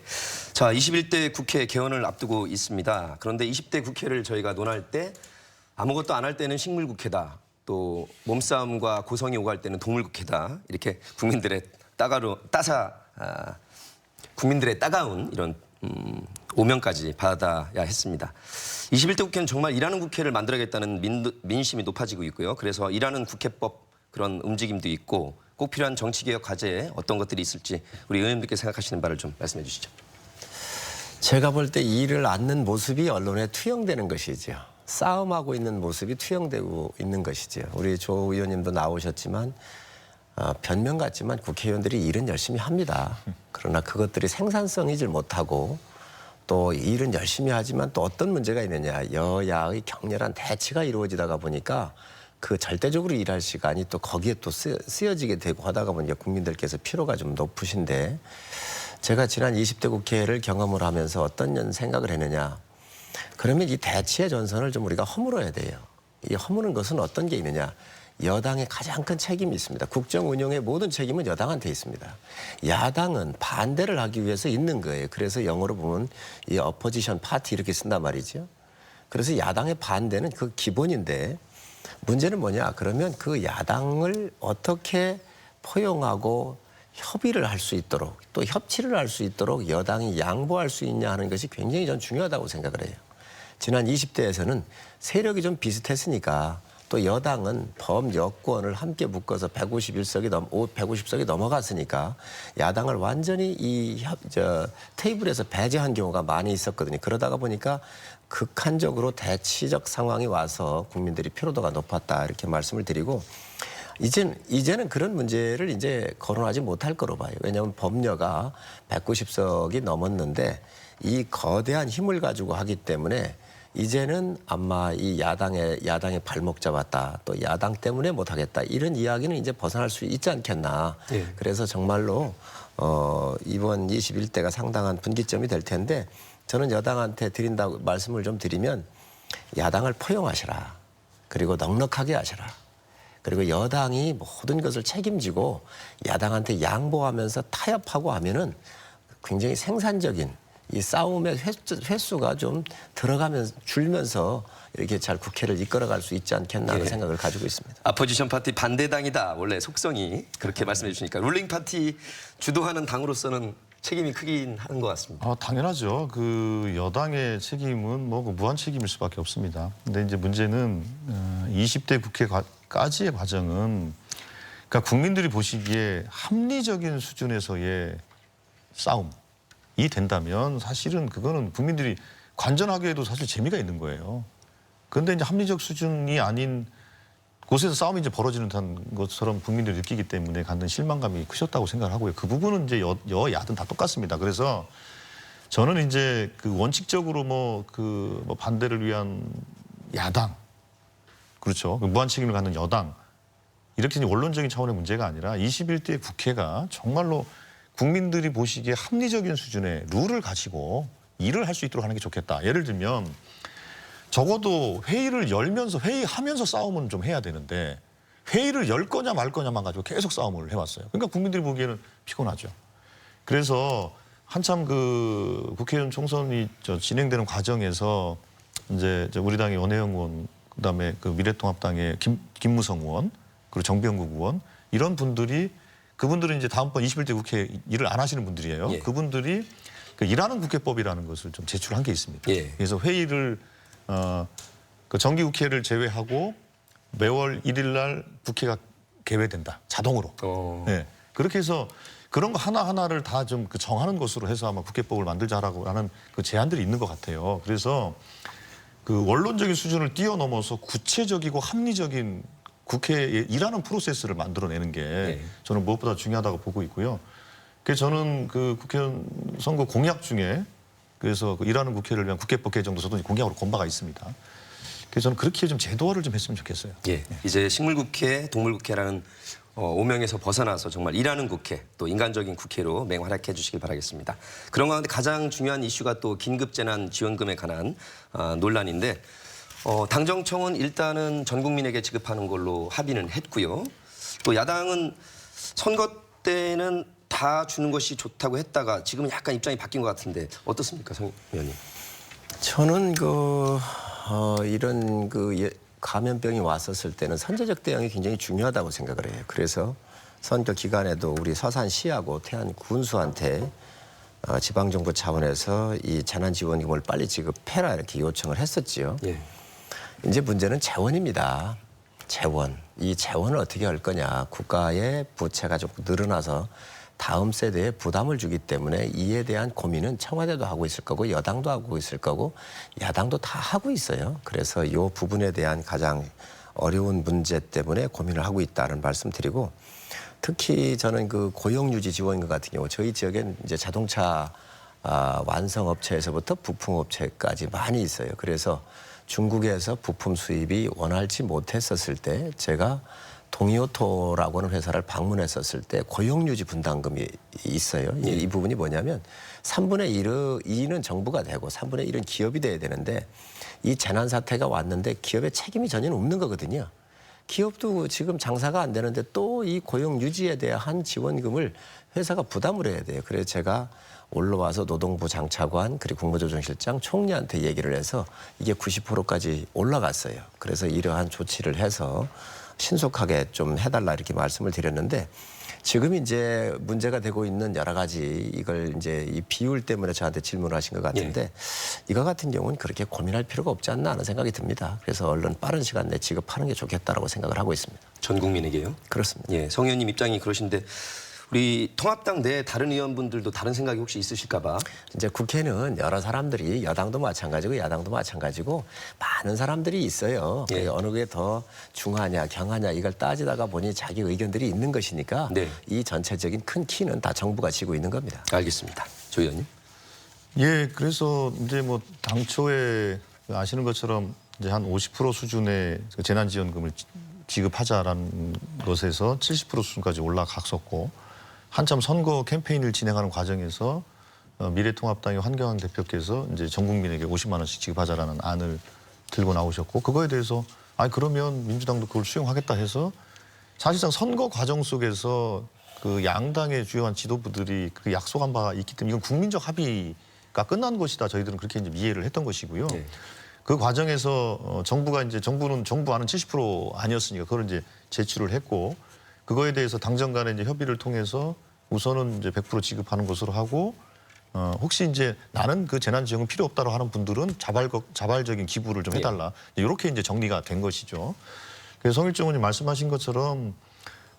자, 21대 국회 개원을 앞두고 있습니다. 그런데 20대 국회를 저희가 논할 때 아무것도 안 할 때는 식물국회다. 또 몸싸움과 고성이 오갈 때는 동물국회다. 이렇게 국민들의 따가운 이런 오명까지 받아야 했습니다. 21대 국회는 정말 일하는 국회를 만들어야겠다는 민심이 높아지고 있고요. 그래서 일하는 국회법 그런 움직임도 있고 꼭 필요한 정치개혁 과제에 어떤 것들이 있을지 우리 의원님들께 생각하시는 바를 좀 말씀해 주시죠. 제가 볼 때 일을 않는 모습이 언론에 투영되는 것이죠. 싸움하고 있는 모습이 투영되고 있는 것이죠. 우리 조 의원님도 나오셨지만 변명 같지만 국회의원들이 일은 열심히 합니다. 그러나 그것들이 생산성이질 못하고 또 일은 열심히 하지만 또 어떤 문제가 있느냐. 여야의 격렬한 대치가 이루어지다가 보니까 그 절대적으로 일할 시간이 또 거기에 또 쓰여지게 되고 하다가 보니까 국민들께서 피로가 좀 높으신데 제가 지난 20대 국회를 경험을 하면서 어떤 생각을 했느냐. 그러면 이 대치의 전선을 좀 우리가 허물어야 돼요. 이 허무는 것은 어떤 게 있느냐. 여당의 가장 큰 책임이 있습니다. 국정 운영의 모든 책임은 여당한테 있습니다. 야당은 반대를 하기 위해서 있는 거예요. 그래서 영어로 보면 이 어포지션 파티 이렇게 쓴단 말이죠. 그래서 야당의 반대는 그 기본인데 문제는 뭐냐. 그러면 그 야당을 어떻게 포용하고 협의를 할 수 있도록 또 협치를 할 수 있도록 여당이 양보할 수 있냐 하는 것이 굉장히 전 중요하다고 생각을 해요. 지난 20대에서는 세력이 좀 비슷했으니까 또 여당은 범여권을 함께 묶어서 150석이 넘어갔으니까 야당을 완전히 테이블에서 배제한 경우가 많이 있었거든요. 그러다가 보니까 극한적으로 대치적 상황이 와서 국민들이 피로도가 높았다 이렇게 말씀을 드리고 이제는 그런 문제를 이제 거론하지 못할 거로 봐요. 왜냐하면 법녀가 190석이 넘었는데 이 거대한 힘을 가지고 하기 때문에 이제는 아마 이 야당의 발목 잡았다. 또 야당 때문에 못하겠다. 이런 이야기는 이제 벗어날 수 있지 않겠나. 예. 그래서 정말로 이번 21대가 상당한 분기점이 될 텐데 저는 여당한테 드린다고 말씀을 좀 드리면 야당을 포용하시라. 그리고 넉넉하게 하시라. 그리고 여당이 모든 것을 책임지고 야당한테 양보하면서 타협하고 하면은 굉장히 생산적인 이 싸움의 횟수가 좀 줄면서 이렇게 잘 국회를 이끌어갈 수 있지 않겠나 하는 생각을 가지고 있습니다. 아포지션 파티 반대당이다. 원래 속성이 그렇게 말씀해 주시니까 룰링 파티 주도하는 당으로서는 책임이 크긴 하는 것 같습니다. 당연하죠. 그 여당의 책임은 뭐 무한 책임일 수밖에 없습니다. 근데 이제 문제는 20대 국회까지의 과정은 그러니까 국민들이 보시기에 합리적인 수준에서의 싸움이 된다면 사실은 그거는 국민들이 관전하게 해도 사실 재미가 있는 거예요. 그런데 이제 합리적 수준이 아닌 곳에서 싸움이 이제 벌어지는 것처럼 국민들이 느끼기 때문에 갖는 실망감이 크셨다고 생각을 하고요. 그 부분은 이제 여야든 다 똑같습니다. 그래서 저는 이제 그 원칙적으로 반대를 위한 야당, 그렇죠. 무한 책임을 갖는 여당, 이렇게 이제 원론적인 차원의 문제가 아니라 21대 국회가 정말로 국민들이 보시기에 합리적인 수준의 룰을 가지고 일을 할 수 있도록 하는 게 좋겠다. 예를 들면 적어도 회의하면서 싸움은 좀 해야 되는데 회의를 열 거냐 말 거냐만 가지고 계속 싸움을 해왔어요. 그러니까 국민들이 보기에는 피곤하죠. 그래서 한참 그 국회의원 총선이 진행되는 과정에서 이제 우리 당의 원혜영 의원, 그다음에 그 미래통합당의 김무성 의원, 그리고 정병국 의원 이런 분들이 그분들은 이제 다음번 21대 국회 일을 안 하시는 분들이에요. 예. 그분들이 그 일하는 국회법이라는 것을 좀 제출한 게 있습니다. 예. 그래서 회의를 그 정기국회를 제외하고 매월 1일 날 국회가 개회된다. 자동으로. 네. 그렇게 해서 그런 거 하나하나를 다 좀 정하는 것으로 해서 아마 국회법을 만들자라고 하는 그 제안들이 있는 것 같아요. 그래서 그 원론적인 수준을 뛰어넘어서 구체적이고 합리적인 국회에 일하는 프로세스를 만들어내는 게 저는 무엇보다 중요하다고 보고 있고요. 그래서 저는 그 국회의원 선거 공약 중에 그래서 그 일하는 국회를 위한 국회법 개정도 저도 공약으로 건 바가 있습니다. 그래서 저는 그렇게 좀 제도화를 좀 했으면 좋겠어요. 예. 이제 식물국회, 동물국회라는 오명에서 벗어나서 정말 일하는 국회, 또 인간적인 국회로 맹활약해 주시길 바라겠습니다. 그런 가운데 가장 중요한 이슈가 또 긴급재난지원금에 관한 논란인데 당정청은 일단은 전 국민에게 지급하는 걸로 합의는 했고요. 또 야당은 선거 때는 다 주는 것이 좋다고 했다가 지금은 약간 입장이 바뀐 것 같은데 어떻습니까, 성 의원님? 저는 이런 감염병이 왔었을 때는 선제적 대응이 굉장히 중요하다고 생각을 해요. 그래서 선거 기간에도 우리 서산시하고 태안 군수한테 지방정부 차원에서 이 재난지원금을 빨리 지급해라 이렇게 요청을 했었지요. 예. 이제 문제는 재원입니다. 재원. 이 재원을 어떻게 할 거냐. 국가의 부채가 조금 늘어나서 다음 세대에 부담을 주기 때문에 이에 대한 고민은 청와대도 하고 있을 거고 여당도 하고 있을 거고 야당도 다 하고 있어요. 그래서 이 부분에 대한 가장 어려운 문제 때문에 고민을 하고 있다는 말씀드리고 특히 저는 그 고용유지 지원금 같은 경우 저희 지역엔 이제 자동차 완성업체에서부터 부품업체까지 많이 있어요. 그래서 중국에서 부품 수입이 원활치 못했었을 때 제가 동이오토라고 하는 회사를 방문했었을 때 고용유지 분담금이 있어요. 이 부분이 뭐냐면 3분의 2는 정부가 되고 3분의 1은 기업이 돼야 되는데 이 재난 사태가 왔는데 기업의 책임이 전혀 없는 거거든요. 기업도 지금 장사가 안 되는데 또 이 고용 유지에 대한 지원금을 회사가 부담을 해야 돼요. 그래서 제가 올라와서 노동부 장차관 그리고 국무조정실장 총리한테 얘기를 해서 이게 90%까지 올라갔어요. 그래서 이러한 조치를 해서 신속하게 좀 해달라 이렇게 말씀을 드렸는데 지금 이제 문제가 되고 있는 여러 가지 이걸 이제 이 비율 때문에 저한테 질문하신 것 같은데 이거 같은 경우는 그렇게 고민할 필요가 없지 않나 하는 생각이 듭니다. 그래서 얼른 빠른 시간 내에 지급하는 게 좋겠다라고 생각을 하고 있습니다. 전 국민에게요? 그렇습니다. 예, 성 의원님 입장이 그러신데 우리 통합당 내 다른 의원분들도 다른 생각이 혹시 있으실까 봐. 이제 국회는 여러 사람들이 여당도 마찬가지고 야당도 마찬가지고 많은 사람들이 있어요. 예. 어느 게 더 중하냐 경하냐 이걸 따지다가 보니 자기 의견들이 있는 것이니까 네. 이 전체적인 큰 키는 다 정부가 지고 있는 겁니다. 알겠습니다. 조 의원님. 예, 그래서 이제 뭐 당초에 아시는 것처럼 이제 한 50% 수준의 그 재난지원금을 지급하자라는 것에서 70% 수준까지 올라갔었고 한참 선거 캠페인을 진행하는 과정에서 미래통합당의 환경환 대표께서 이제 전 국민에게 50만 원씩 지급하자라는 안을 들고 나오셨고 그거에 대해서 그러면 민주당도 그걸 수용하겠다 해서 사실상 선거 과정 속에서 그 양당의 주요한 지도부들이 그 약속한 바가 있기 때문에 이건 국민적 합의가 끝난 것이다. 저희들은 그렇게 이제 이해를 했던 것이고요. 네. 그 정부는 정부 안은 70% 아니었으니까 그걸 이제 제출을 했고 그거에 대해서 당정 간의 이제 협의를 통해서 우선은 이제 100% 지급하는 것으로 하고 혹시 이제 나는 그 재난지원금 필요 없다고 하는 분들은 자발적인 기부를 좀 해달라. 이렇게 이제 정리가 된 것이죠. 그래서 성일정 의원님 말씀하신 것처럼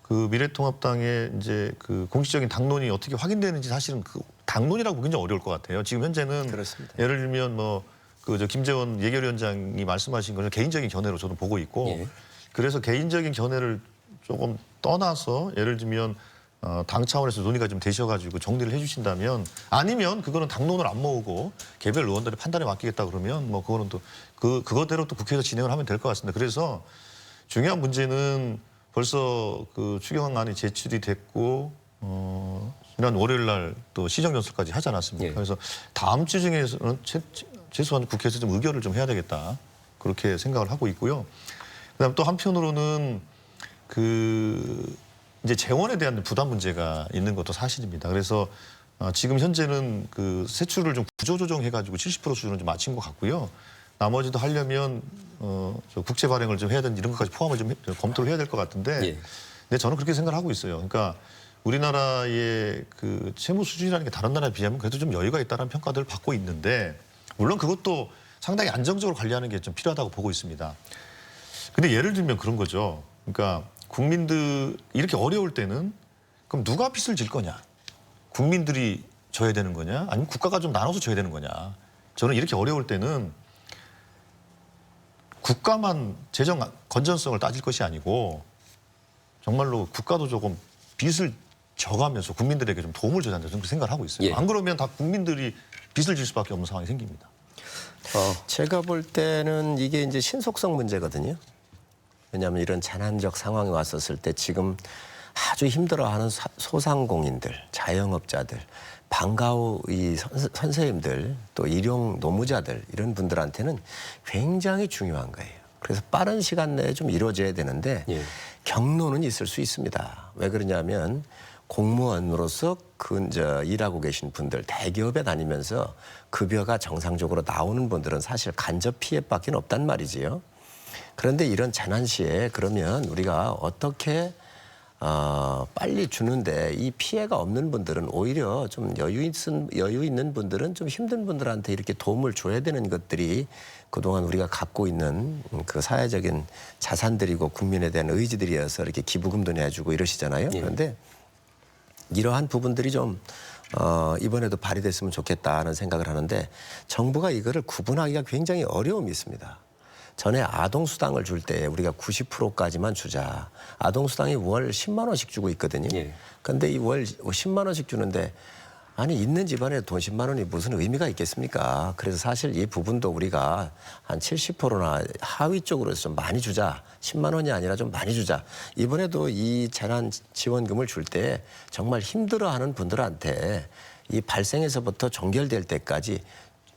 그 미래통합당의 이제 그 공식적인 당론이 어떻게 확인되는지 사실은 그 당론이라고 보기는 좀 어려울 것 같아요. 지금 현재는 그렇습니다. 예를 들면 뭐 그 저 김재원 예결위원장이 말씀하신 것은 개인적인 견해로 저는 보고 있고 예. 그래서 개인적인 견해를 조금 떠나서 예를 들면 당 차원에서 논의가 좀 되셔가지고 정리를 해주신다면 아니면 그거는 당론을 안 모으고 개별 의원들의 판단에 맡기겠다 그러면 뭐 그거는 또 그거대로 또 국회에서 진행을 하면 될 것 같습니다. 그래서 중요한 문제는 벌써 그 추경안이 제출이 됐고 지난 월요일 날 또 시정연설까지 하지 않았습니까? 예. 그래서 다음 주 중에서는 최소한 국회에서 좀 의결을 좀 해야 되겠다 그렇게 생각을 하고 있고요. 그다음 또 한편으로는 그 이제 재원에 대한 부담 문제가 있는 것도 사실입니다. 그래서 지금 현재는 그 세출을 좀 구조조정해가지고 70% 수준을 좀 맞춘 것 같고요. 나머지도 하려면 저 국채 발행을 좀 해야 되는 이런 것까지 포함을 좀 검토를 해야 될 것 같은데, 예. 근데 저는 그렇게 생각을 하고 있어요. 그러니까 우리나라의 그 채무 수준이라는 게 다른 나라에 비하면 그래도 좀 여유가 있다는 평가들을 받고 있는데, 물론 그것도 상당히 안정적으로 관리하는 게 좀 필요하다고 보고 있습니다. 근데 예를 들면 그런 거죠. 그러니까 국민들 이렇게 어려울 때는 그럼 누가 빚을 질 거냐? 국민들이 져야 되는 거냐? 아니면 국가가 좀 나눠서 져야 되는 거냐? 저는 이렇게 어려울 때는 국가만 재정 건전성을 따질 것이 아니고 정말로 국가도 조금 빚을 져가면서 국민들에게 좀 도움을 줘야 한다 저는 생각을 하고 있어요. 예. 안 그러면 다 국민들이 빚을 질 수밖에 없는 상황이 생깁니다. 제가 볼 때는 이게 이제 신속성 문제거든요. 왜냐하면 이런 재난적 상황이 왔었을 때 지금 아주 힘들어하는 소상공인들, 자영업자들, 방과후 이 선생님들, 또 일용 노무자들 이런 분들한테는 굉장히 중요한 거예요. 그래서 빠른 시간 내에 좀 이루어져야 되는데 예. 경로는 있을 수 있습니다. 왜 그러냐면 공무원으로서 일하고 계신 분들, 대기업에 다니면서 급여가 정상적으로 나오는 분들은 사실 간접 피해밖에 없단 말이지요. 그런데 이런 재난 시에 그러면 우리가 어떻게 빨리 주는데 이 피해가 없는 분들은 오히려 좀 여유 있는 분들은 좀 힘든 분들한테 이렇게 도움을 줘야 되는 것들이 그동안 우리가 갖고 있는 그 사회적인 자산들이고 국민에 대한 의지들이어서 이렇게 기부금도 내주고 이러시잖아요. 그런데 이러한 부분들이 좀 이번에도 발휘됐으면 좋겠다는 생각을 하는데 정부가 이거를 구분하기가 굉장히 어려움이 있습니다. 전에 아동수당을 줄 때 우리가 90%까지만 주자. 아동수당이 월 10만 원씩 주고 있거든요. 그런데 이 월 10만 원씩 주는데 아니 있는 집안에 돈 10만 원이 무슨 의미가 있겠습니까? 그래서 사실 이 부분도 우리가 한 70%나 하위 쪽으로 좀 많이 주자. 10만 원이 아니라 좀 많이 주자. 이번에도 이 재난지원금을 줄 때 정말 힘들어하는 분들한테 이 발생에서부터 종결될 때까지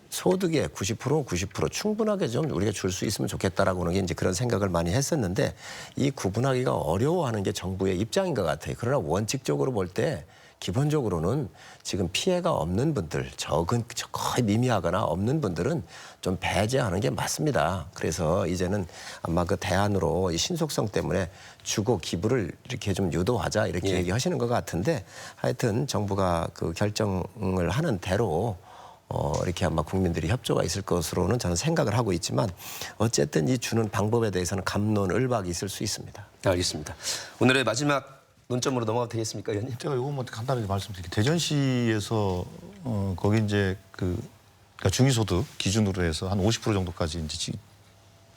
소득의 90% 충분하게 좀 우리가 줄 수 있으면 좋겠다라고 하는 게 이제 그런 생각을 많이 했었는데 이 구분하기가 어려워하는 게 정부의 입장인 것 같아요. 그러나 원칙적으로 볼 때 기본적으로는 지금 피해가 없는 분들, 거의 미미하거나 없는 분들은 좀 배제하는 게 맞습니다. 그래서 이제는 아마 그 대안으로 이 신속성 때문에 주고 기부를 이렇게 좀 유도하자 이렇게 얘기하시는 것 같은데 하여튼 정부가 그 결정을 하는 대로 이렇게 아마 국민들이 협조가 있을 것으로는 저는 생각을 하고 있지만 어쨌든 이 주는 방법에 대해서는 갑론을박이 있을 수 있습니다. 알겠습니다. 오늘의 마지막 논점으로 넘어가도 되겠습니까, 의원님? 제가 요것만 간단하게 말씀드릴게요. 대전시에서 거기 이제 그러니까 중위소득 기준으로 해서 한 50% 정도까지 이제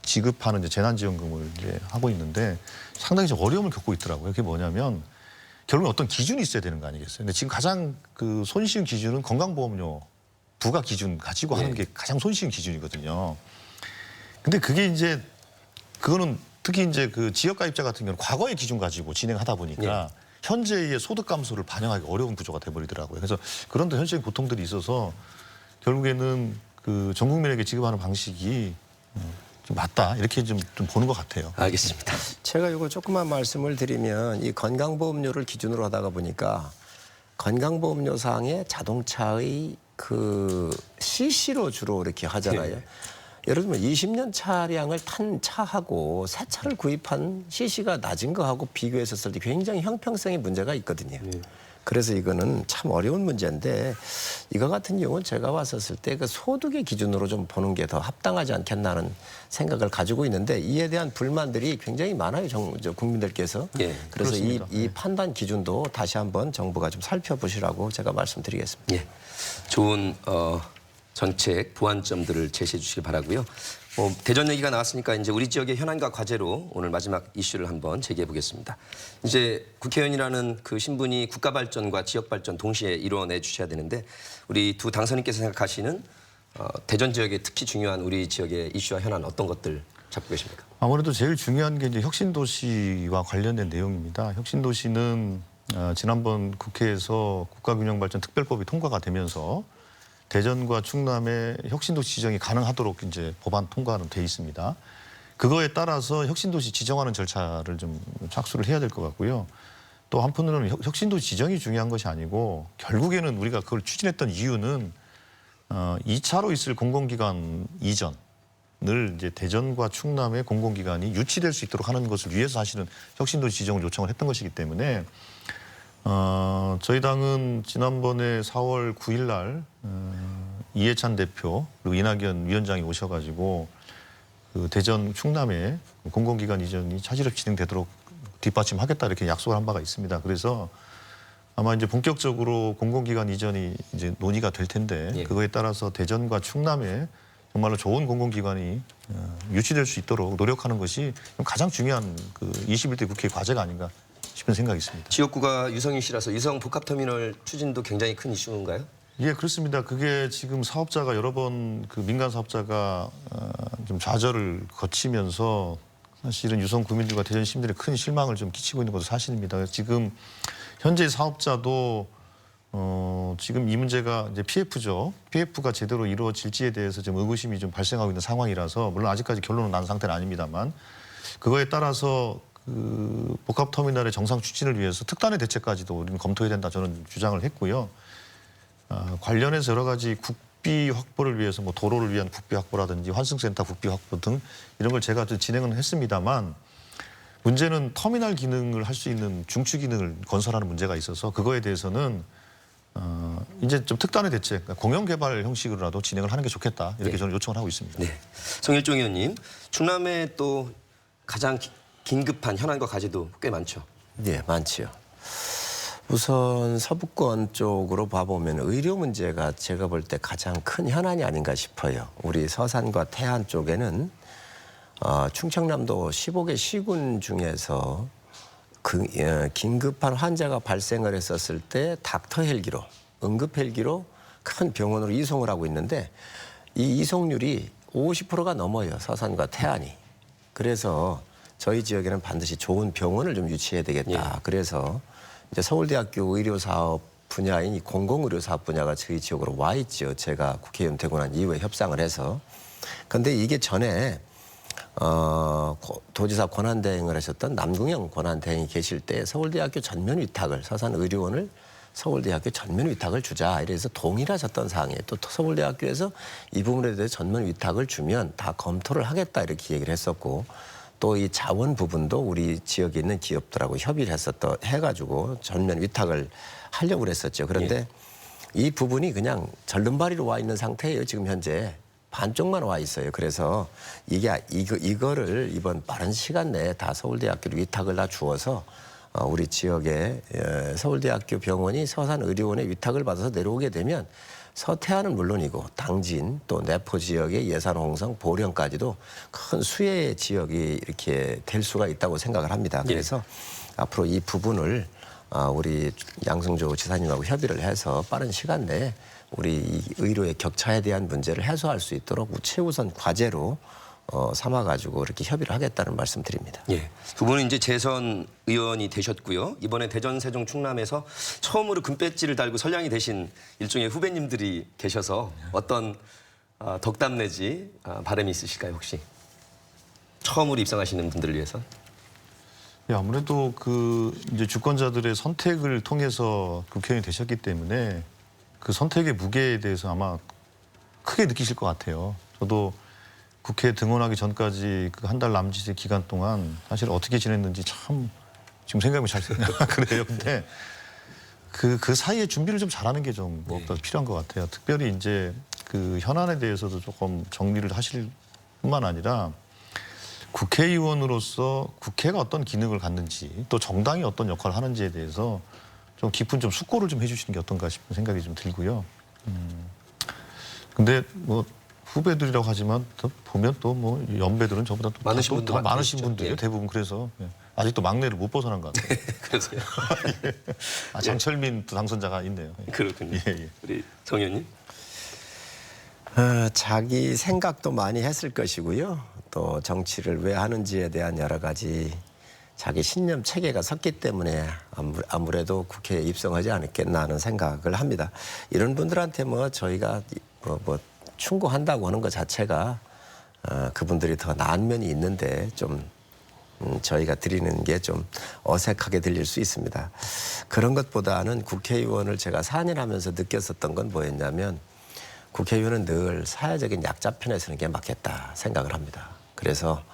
지급하는 이제 재난지원금을 이제 하고 있는데 상당히 좀 어려움을 겪고 있더라고요. 그게 뭐냐면 결국은 어떤 기준이 있어야 되는 거 아니겠어요? 근데 지금 가장 그 손쉬운 기준은 건강보험료 부가 기준 가지고 하는 게 가장 손쉬운 기준이거든요. 근데 그게 이제 그거는 특히 이제 그 지역가입자 같은 경우는 과거의 기준 가지고 진행하다 보니까 현재의 소득 감소를 반영하기 어려운 구조가 돼버리더라고요. 그래서 그런 현실적인 고통들이 있어서 결국에는 그 전 국민에게 지급하는 방식이 좀 맞다 이렇게 좀 보는 것 같아요. 알겠습니다. 제가 이거 조금만 말씀을 드리면 이 건강보험료를 기준으로 하다가 보니까 건강보험료상의 자동차의 그 CC로 주로 이렇게 하잖아요. 예를 들면 20년 차량을 탄 차하고 새 차를 구입한 CC가 낮은 거하고 비교했었을 때 굉장히 형평성의 문제가 있거든요. 그래서 이거는 참 어려운 문제인데 이거 같은 경우는 제가 왔었을 때 그 소득의 기준으로 좀 보는 게 더 합당하지 않겠나는 생각을 가지고 있는데 이에 대한 불만들이 굉장히 많아요. 국민들께서. 그래서 이 판단 기준도 다시 한번 정부가 좀 살펴보시라고 제가 말씀드리겠습니다. 좋은 정책 보완점들을 제시해 주시기 바라고요. 대전 얘기가 나왔으니까 이제 우리 지역의 현안과 과제로 오늘 마지막 이슈를 한번 제기해 보겠습니다. 이제 국회의원이라는 그 신분이 국가 발전과 지역 발전 동시에 이루어내 주셔야 되는데 우리 두 당선인께서 생각하시는 대전 지역의 특히 중요한 우리 지역의 이슈와 현안 어떤 것들 잡고 계십니까? 아무래도 제일 중요한 게 이제 혁신도시와 관련된 내용입니다. 혁신도시는 지난번 국회에서 국가균형발전특별법이 통과가 되면서 대전과 충남의 혁신도시 지정이 가능하도록 이제 법안 통과는 돼 있습니다. 그거에 따라서 혁신도시 지정하는 절차를 좀 착수를 해야 될 것 같고요. 또 한편으로는 혁신도시 지정이 중요한 것이 아니고 결국에는 우리가 그걸 추진했던 이유는 2차로 있을 공공기관 이전을 이제 대전과 충남의 공공기관이 유치될 수 있도록 하는 것을 위해서 사실은 혁신도시 지정을 요청을 했던 것이기 때문에 저희 당은 지난번에 4월 9일 날 이해찬 대표 그리고 이낙연 위원장이 오셔가지고 그 대전 충남의 공공기관 이전이 차질없이 진행되도록 뒷받침하겠다 이렇게 약속을 한 바가 있습니다. 그래서 아마 이제 본격적으로 공공기관 이전이 이제 논의가 될 텐데 그거에 따라서 대전과 충남에 정말로 좋은 공공기관이 유치될 수 있도록 노력하는 것이 가장 중요한 그 21대 국회의 과제가 아닌가 싶은 생각이 있습니다. 지역구가 유성인 씨라서 유성 복합터미널 추진도 굉장히 큰 이슈인가요? 예, 그렇습니다. 그게 지금 사업자가 여러 번 그 민간 사업자가 좀 좌절을 거치면서 사실은 유성 구민들과 대전 시민들의 큰 실망을 좀 끼치고 있는 것도 사실입니다. 지금 현재 사업자도 지금 이 문제가 이제 PF죠. PF가 제대로 이루어질지에 대해서 좀 의구심이 좀 발생하고 있는 상황이라서 물론 아직까지 결론은 난 상태는 아닙니다만 그거에 따라서 그 복합터미널의 정상 추진을 위해서 특단의 대책까지도 우리는 검토해야 된다 저는 주장을 했고요. 관련해서 여러 가지 국비 확보를 위해서 뭐 도로를 위한 국비 확보라든지 환승센터 국비 확보 등 이런 걸 제가 좀 진행은 했습니다만 문제는 터미널 기능을 할 수 있는 중추 기능을 건설하는 문제가 있어서 그거에 대해서는 이제 좀 특단의 대책, 그러니까 공영 개발 형식으로라도 진행을 하는 게 좋겠다 이렇게 저는 요청을 하고 있습니다. 네. 성일종 의원님, 충남에 또 가장 긴급한 현안과 과제도 꽤 많죠. 네, 많지요. 우선 서부권 쪽으로 봐보면 의료 문제가 제가 볼 때 가장 큰 현안이 아닌가 싶어요. 우리 서산과 태안 쪽에는 충청남도 15개 시군 중에서 긴급한 환자가 발생을 했었을 때 닥터 헬기로, 응급 헬기로 큰 병원으로 이송을 하고 있는데 이 이송률이 50%가 넘어요. 서산과 태안이. 그래서 저희 지역에는 반드시 좋은 병원을 좀 유치해야 되겠다. 그래서 이제 서울대학교 의료사업 분야인 이 공공의료사업 분야가 저희 지역으로 와 있죠. 제가 국회의원 되고 난 이후에 협상을 해서. 그런데 이게 전에 도지사 권한대행을 하셨던 남궁영 권한대행이 계실 때 서울대학교 전면 위탁을 서산의료원을 서울대학교 전면 위탁을 주자 이래서 동일하셨던 사항이에요. 또 서울대학교에서 이 부분에 대해서 전면 위탁을 주면 다 검토를 하겠다 이렇게 얘기를 했었고 또 이 자원 부분도 우리 지역에 있는 기업들하고 협의를 해가지고 전면 위탁을 하려고 그랬었죠. 그런데 이 부분이 그냥 절름발이로 와 있는 상태예요. 지금 현재. 반쪽만 와 있어요. 그래서 이거를 이번 빠른 시간 내에 다 서울대학교로 위탁을 다 주어서 우리 지역에 서울대학교 병원이 서산의료원에 위탁을 받아서 내려오게 되면 서태안은 물론이고 당진 또 내포 지역의 예산 홍성 보령까지도 큰 수혜의 지역이 이렇게 될 수가 있다고 생각을 합니다. 그래서 앞으로 이 부분을 우리 양승조 지사님하고 협의를 해서 빠른 시간 내에 우리 이 의료의 격차에 대한 문제를 해소할 수 있도록 최우선 과제로 삼아가지고 이렇게 협의를 하겠다는 말씀드립니다. 예. 두 분은 이제 재선 의원이 되셨고요. 이번에 대전, 세종, 충남에서 처음으로 금배지를 달고 선량이 되신 일종의 후배님들이 계셔서 어떤 덕담 내지 바람이 있으실까요, 혹시? 처음으로 입성하시는 분들을 위해서? 예, 아무래도 그 이제 주권자들의 선택을 통해서 국회의원이 되셨기 때문에 그 선택의 무게에 대해서 아마 크게 느끼실 것 같아요. 저도 국회에 등원하기 전까지 그 한 달 남짓의 기간 동안 사실 어떻게 지냈는지 참 지금 생각하면 잘 그래요. 근데 그 사이에 준비를 좀 잘하는 게 좀 무엇보다 필요한 것 같아요. 특별히 이제 그 현안에 대해서도 조금 정리를 하실 뿐만 아니라 국회의원으로서 국회가 어떤 기능을 갖는지 또 정당이 어떤 역할을 하는지에 대해서 좀 깊은 좀 숙고를 좀 해주시는 게 어떤가 싶은 생각이 좀 들고요. 근데 뭐 후배들이라고 하지만 또 보면 또 뭐 연배들은 저보다 또 많으신 분들 더 많으신 많으시죠. 분들이에요. 예. 대부분 그래서 아직도 막내를 못 벗어난 것 같아요. 그러세요? 장철민 또 당선자가 있네요. 그렇군요. 예, 예. 우리 정 의원님? 자기 생각도 많이 했을 것이고요. 또 정치를 왜 하는지에 대한 여러 가지 자기 신념 체계가 섰기 때문에 아무래도 국회에 입성하지 않았겠나 하는 생각을 합니다. 이런 분들한테 뭐 저희가 뭐 충고한다고 하는 것 자체가 그분들이 더 나은 면이 있는데 좀 저희가 드리는 게 좀 어색하게 들릴 수 있습니다. 그런 것보다는 국회의원을 제가 4년 하면서 느꼈었던 건 뭐였냐면 국회의원은 늘 사회적인 약자 편에 서는 게 맞겠다 생각을 합니다. 그래서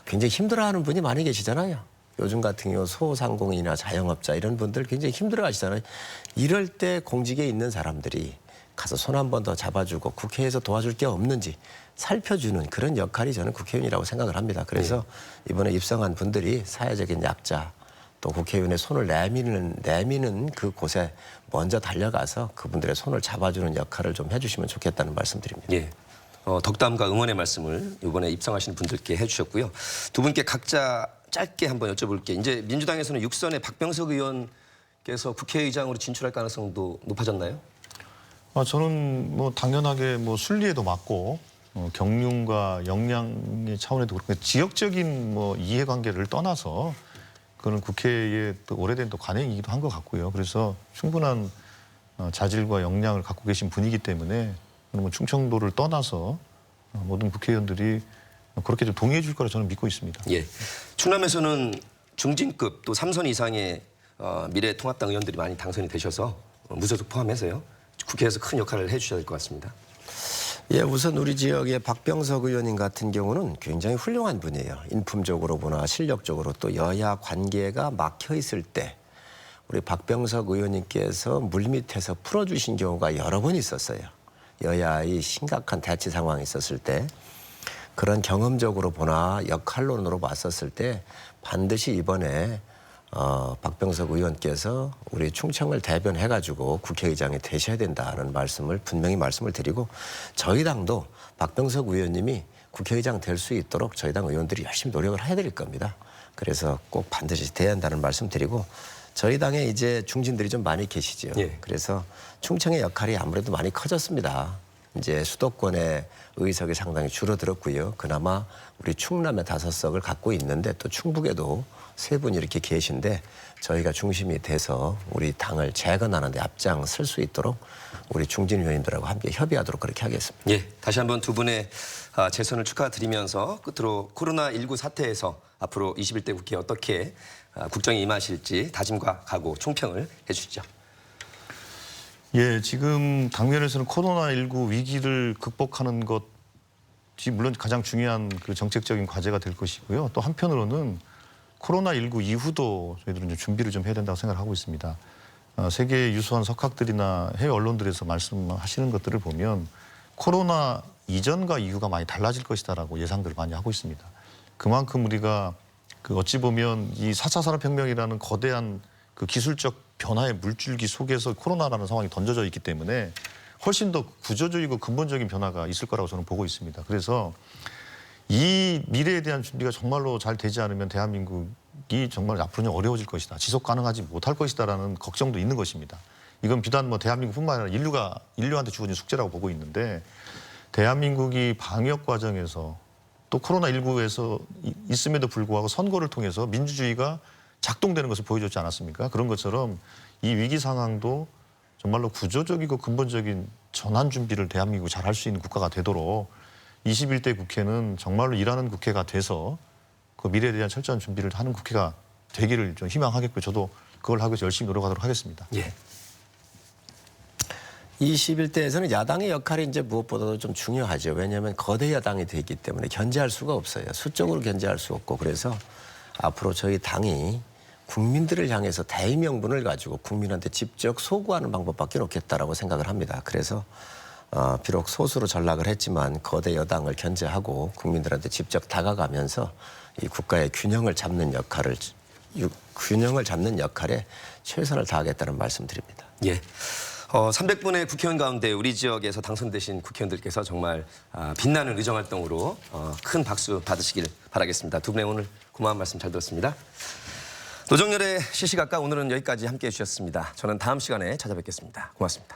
굉장히 힘들어하는 분이 많이 계시잖아요. 요즘 같은 경우 소상공인이나 자영업자 이런 분들 굉장히 힘들어하시잖아요. 이럴 때 공직에 있는 사람들이 가서 손 한 번 더 잡아주고 국회에서 도와줄 게 없는지 살펴주는 그런 역할이 저는 국회의원이라고 생각을 합니다. 그래서 이번에 입성한 분들이 사회적인 약자 또 국회의원의 손을 내미는 그 곳에 먼저 달려가서 그분들의 손을 잡아주는 역할을 좀 해주시면 좋겠다는 말씀드립니다. 예. 덕담과 응원의 말씀을 이번에 입성하시는 분들께 해주셨고요. 두 분께 각자 짧게 한번 여쭤볼게요. 이제 민주당에서는 6선의 박병석 의원께서 국회의장으로 진출할 가능성도 높아졌나요? 저는 뭐 당연하게 뭐 순리에도 맞고 경륜과 역량의 차원에도 그렇고 지역적인 뭐 이해관계를 떠나서 그는 국회의 또 오래된 또 관행이기도 한 것 같고요. 그래서 충분한 자질과 역량을 갖고 계신 분이기 때문에 뭐 충청도를 떠나서 모든 국회의원들이 그렇게 좀 동의해 줄 거라 저는 믿고 있습니다. 예. 충남에서는 중진급 또 3선 이상의 미래통합당 의원들이 많이 당선이 되셔서 무소속 포함해서요. 국회에서 큰 역할을 해주셔야 될 것 같습니다. 예, 우선 우리 지역의 박병석 의원님 같은 경우는 굉장히 훌륭한 분이에요. 인품적으로 보나 실력적으로 또 여야 관계가 막혀 있을 때 우리 박병석 의원님께서 물밑에서 풀어주신 경우가 여러 번 있었어요. 여야의 심각한 대치 상황이 있었을 때 그런 경험적으로 보나 역할론으로 봤었을 때 반드시 이번에 박병석 의원께서 우리 충청을 대변해가지고 국회의장이 되셔야 된다는 말씀을 분명히 말씀을 드리고 저희 당도 박병석 의원님이 국회의장 될 수 있도록 저희 당 의원들이 열심히 노력을 해야 될 겁니다. 그래서 꼭 반드시 돼야 한다는 말씀 드리고 저희 당에 이제 중진들이 좀 많이 계시죠. 예. 그래서 충청의 역할이 아무래도 많이 커졌습니다. 이제 수도권의 의석이 상당히 줄어들었고요. 그나마 우리 충남의 5석을 갖고 있는데 또 충북에도 3분이 이렇게 계신데 저희가 중심이 돼서 우리 당을 재건하는 데 앞장설 수 있도록 우리 중진 의원님들하고 함께 협의하도록 그렇게 하겠습니다. 예, 다시 한번 두 분의 재선을 축하드리면서 끝으로 코로나19 사태에서 앞으로 21대 국회에 어떻게 국정에 임하실지 다짐과 각오, 총평을 해주시죠. 예, 지금 당면에서는 코로나19 위기를 극복하는 것이 물론 가장 중요한 그 정책적인 과제가 될 것이고요. 또 한편으로는 코로나19 이후도 저희들은 좀 준비를 좀 해야 된다고 생각을 하고 있습니다. 세계 유수한 석학들이나 해외 언론들에서 말씀하시는 것들을 보면 코로나 이전과 이후가 많이 달라질 것이다라고 예상들을 많이 하고 있습니다. 그만큼 우리가 그 어찌 보면 이 4차 산업혁명이라는 거대한 그 기술적 변화의 물줄기 속에서 코로나라는 상황이 던져져 있기 때문에 훨씬 더 구조적이고 근본적인 변화가 있을 거라고 저는 보고 있습니다. 그래서 이 미래에 대한 준비가 정말로 잘 되지 않으면 대한민국이 정말 앞으로는 어려워질 것이다. 지속 가능하지 못할 것이다라는 걱정도 있는 것입니다. 이건 비단 뭐 대한민국뿐만 아니라 인류한테 주어진 숙제라고 보고 있는데 대한민국이 방역 과정에서 또 코로나19에서 있음에도 불구하고 선거를 통해서 민주주의가 작동되는 것을 보여줬지 않았습니까? 그런 것처럼 이 위기 상황도 정말로 구조적이고 근본적인 전환 준비를 대한민국이 잘 할 수 있는 국가가 되도록 21대 국회는 정말로 일하는 국회가 돼서 그 미래에 대한 철저한 준비를 하는 국회가 되기를 좀 희망하겠고요. 저도 그걸 하기 위해서 열심히 노력하도록 하겠습니다. 예. 21대에서는 야당의 역할이 이제 무엇보다도 좀 중요하죠. 왜냐하면 거대 야당이 되기 때문에 견제할 수가 없어요. 수적으로 견제할 수 없고 그래서 앞으로 저희 당이 국민들을 향해서 대의 명분을 가지고 국민한테 직접 소구하는 방법밖에 없겠다라고 생각을 합니다. 그래서 비록 소수로 전락을 했지만 거대 여당을 견제하고 국민들한테 직접 다가가면서 이 국가의 균형을 잡는 역할에 최선을 다하겠다는 말씀드립니다. 예. 300분의 국회의원 가운데 우리 지역에서 당선되신 국회의원들께서 정말 빛나는 의정활동으로 큰 박수 받으시길 바라겠습니다. 두 분의 오늘 고마운 말씀 잘 들었습니다. 노정열의 시시각각 오늘은 여기까지 함께해 주셨습니다. 저는 다음 시간에 찾아뵙겠습니다. 고맙습니다.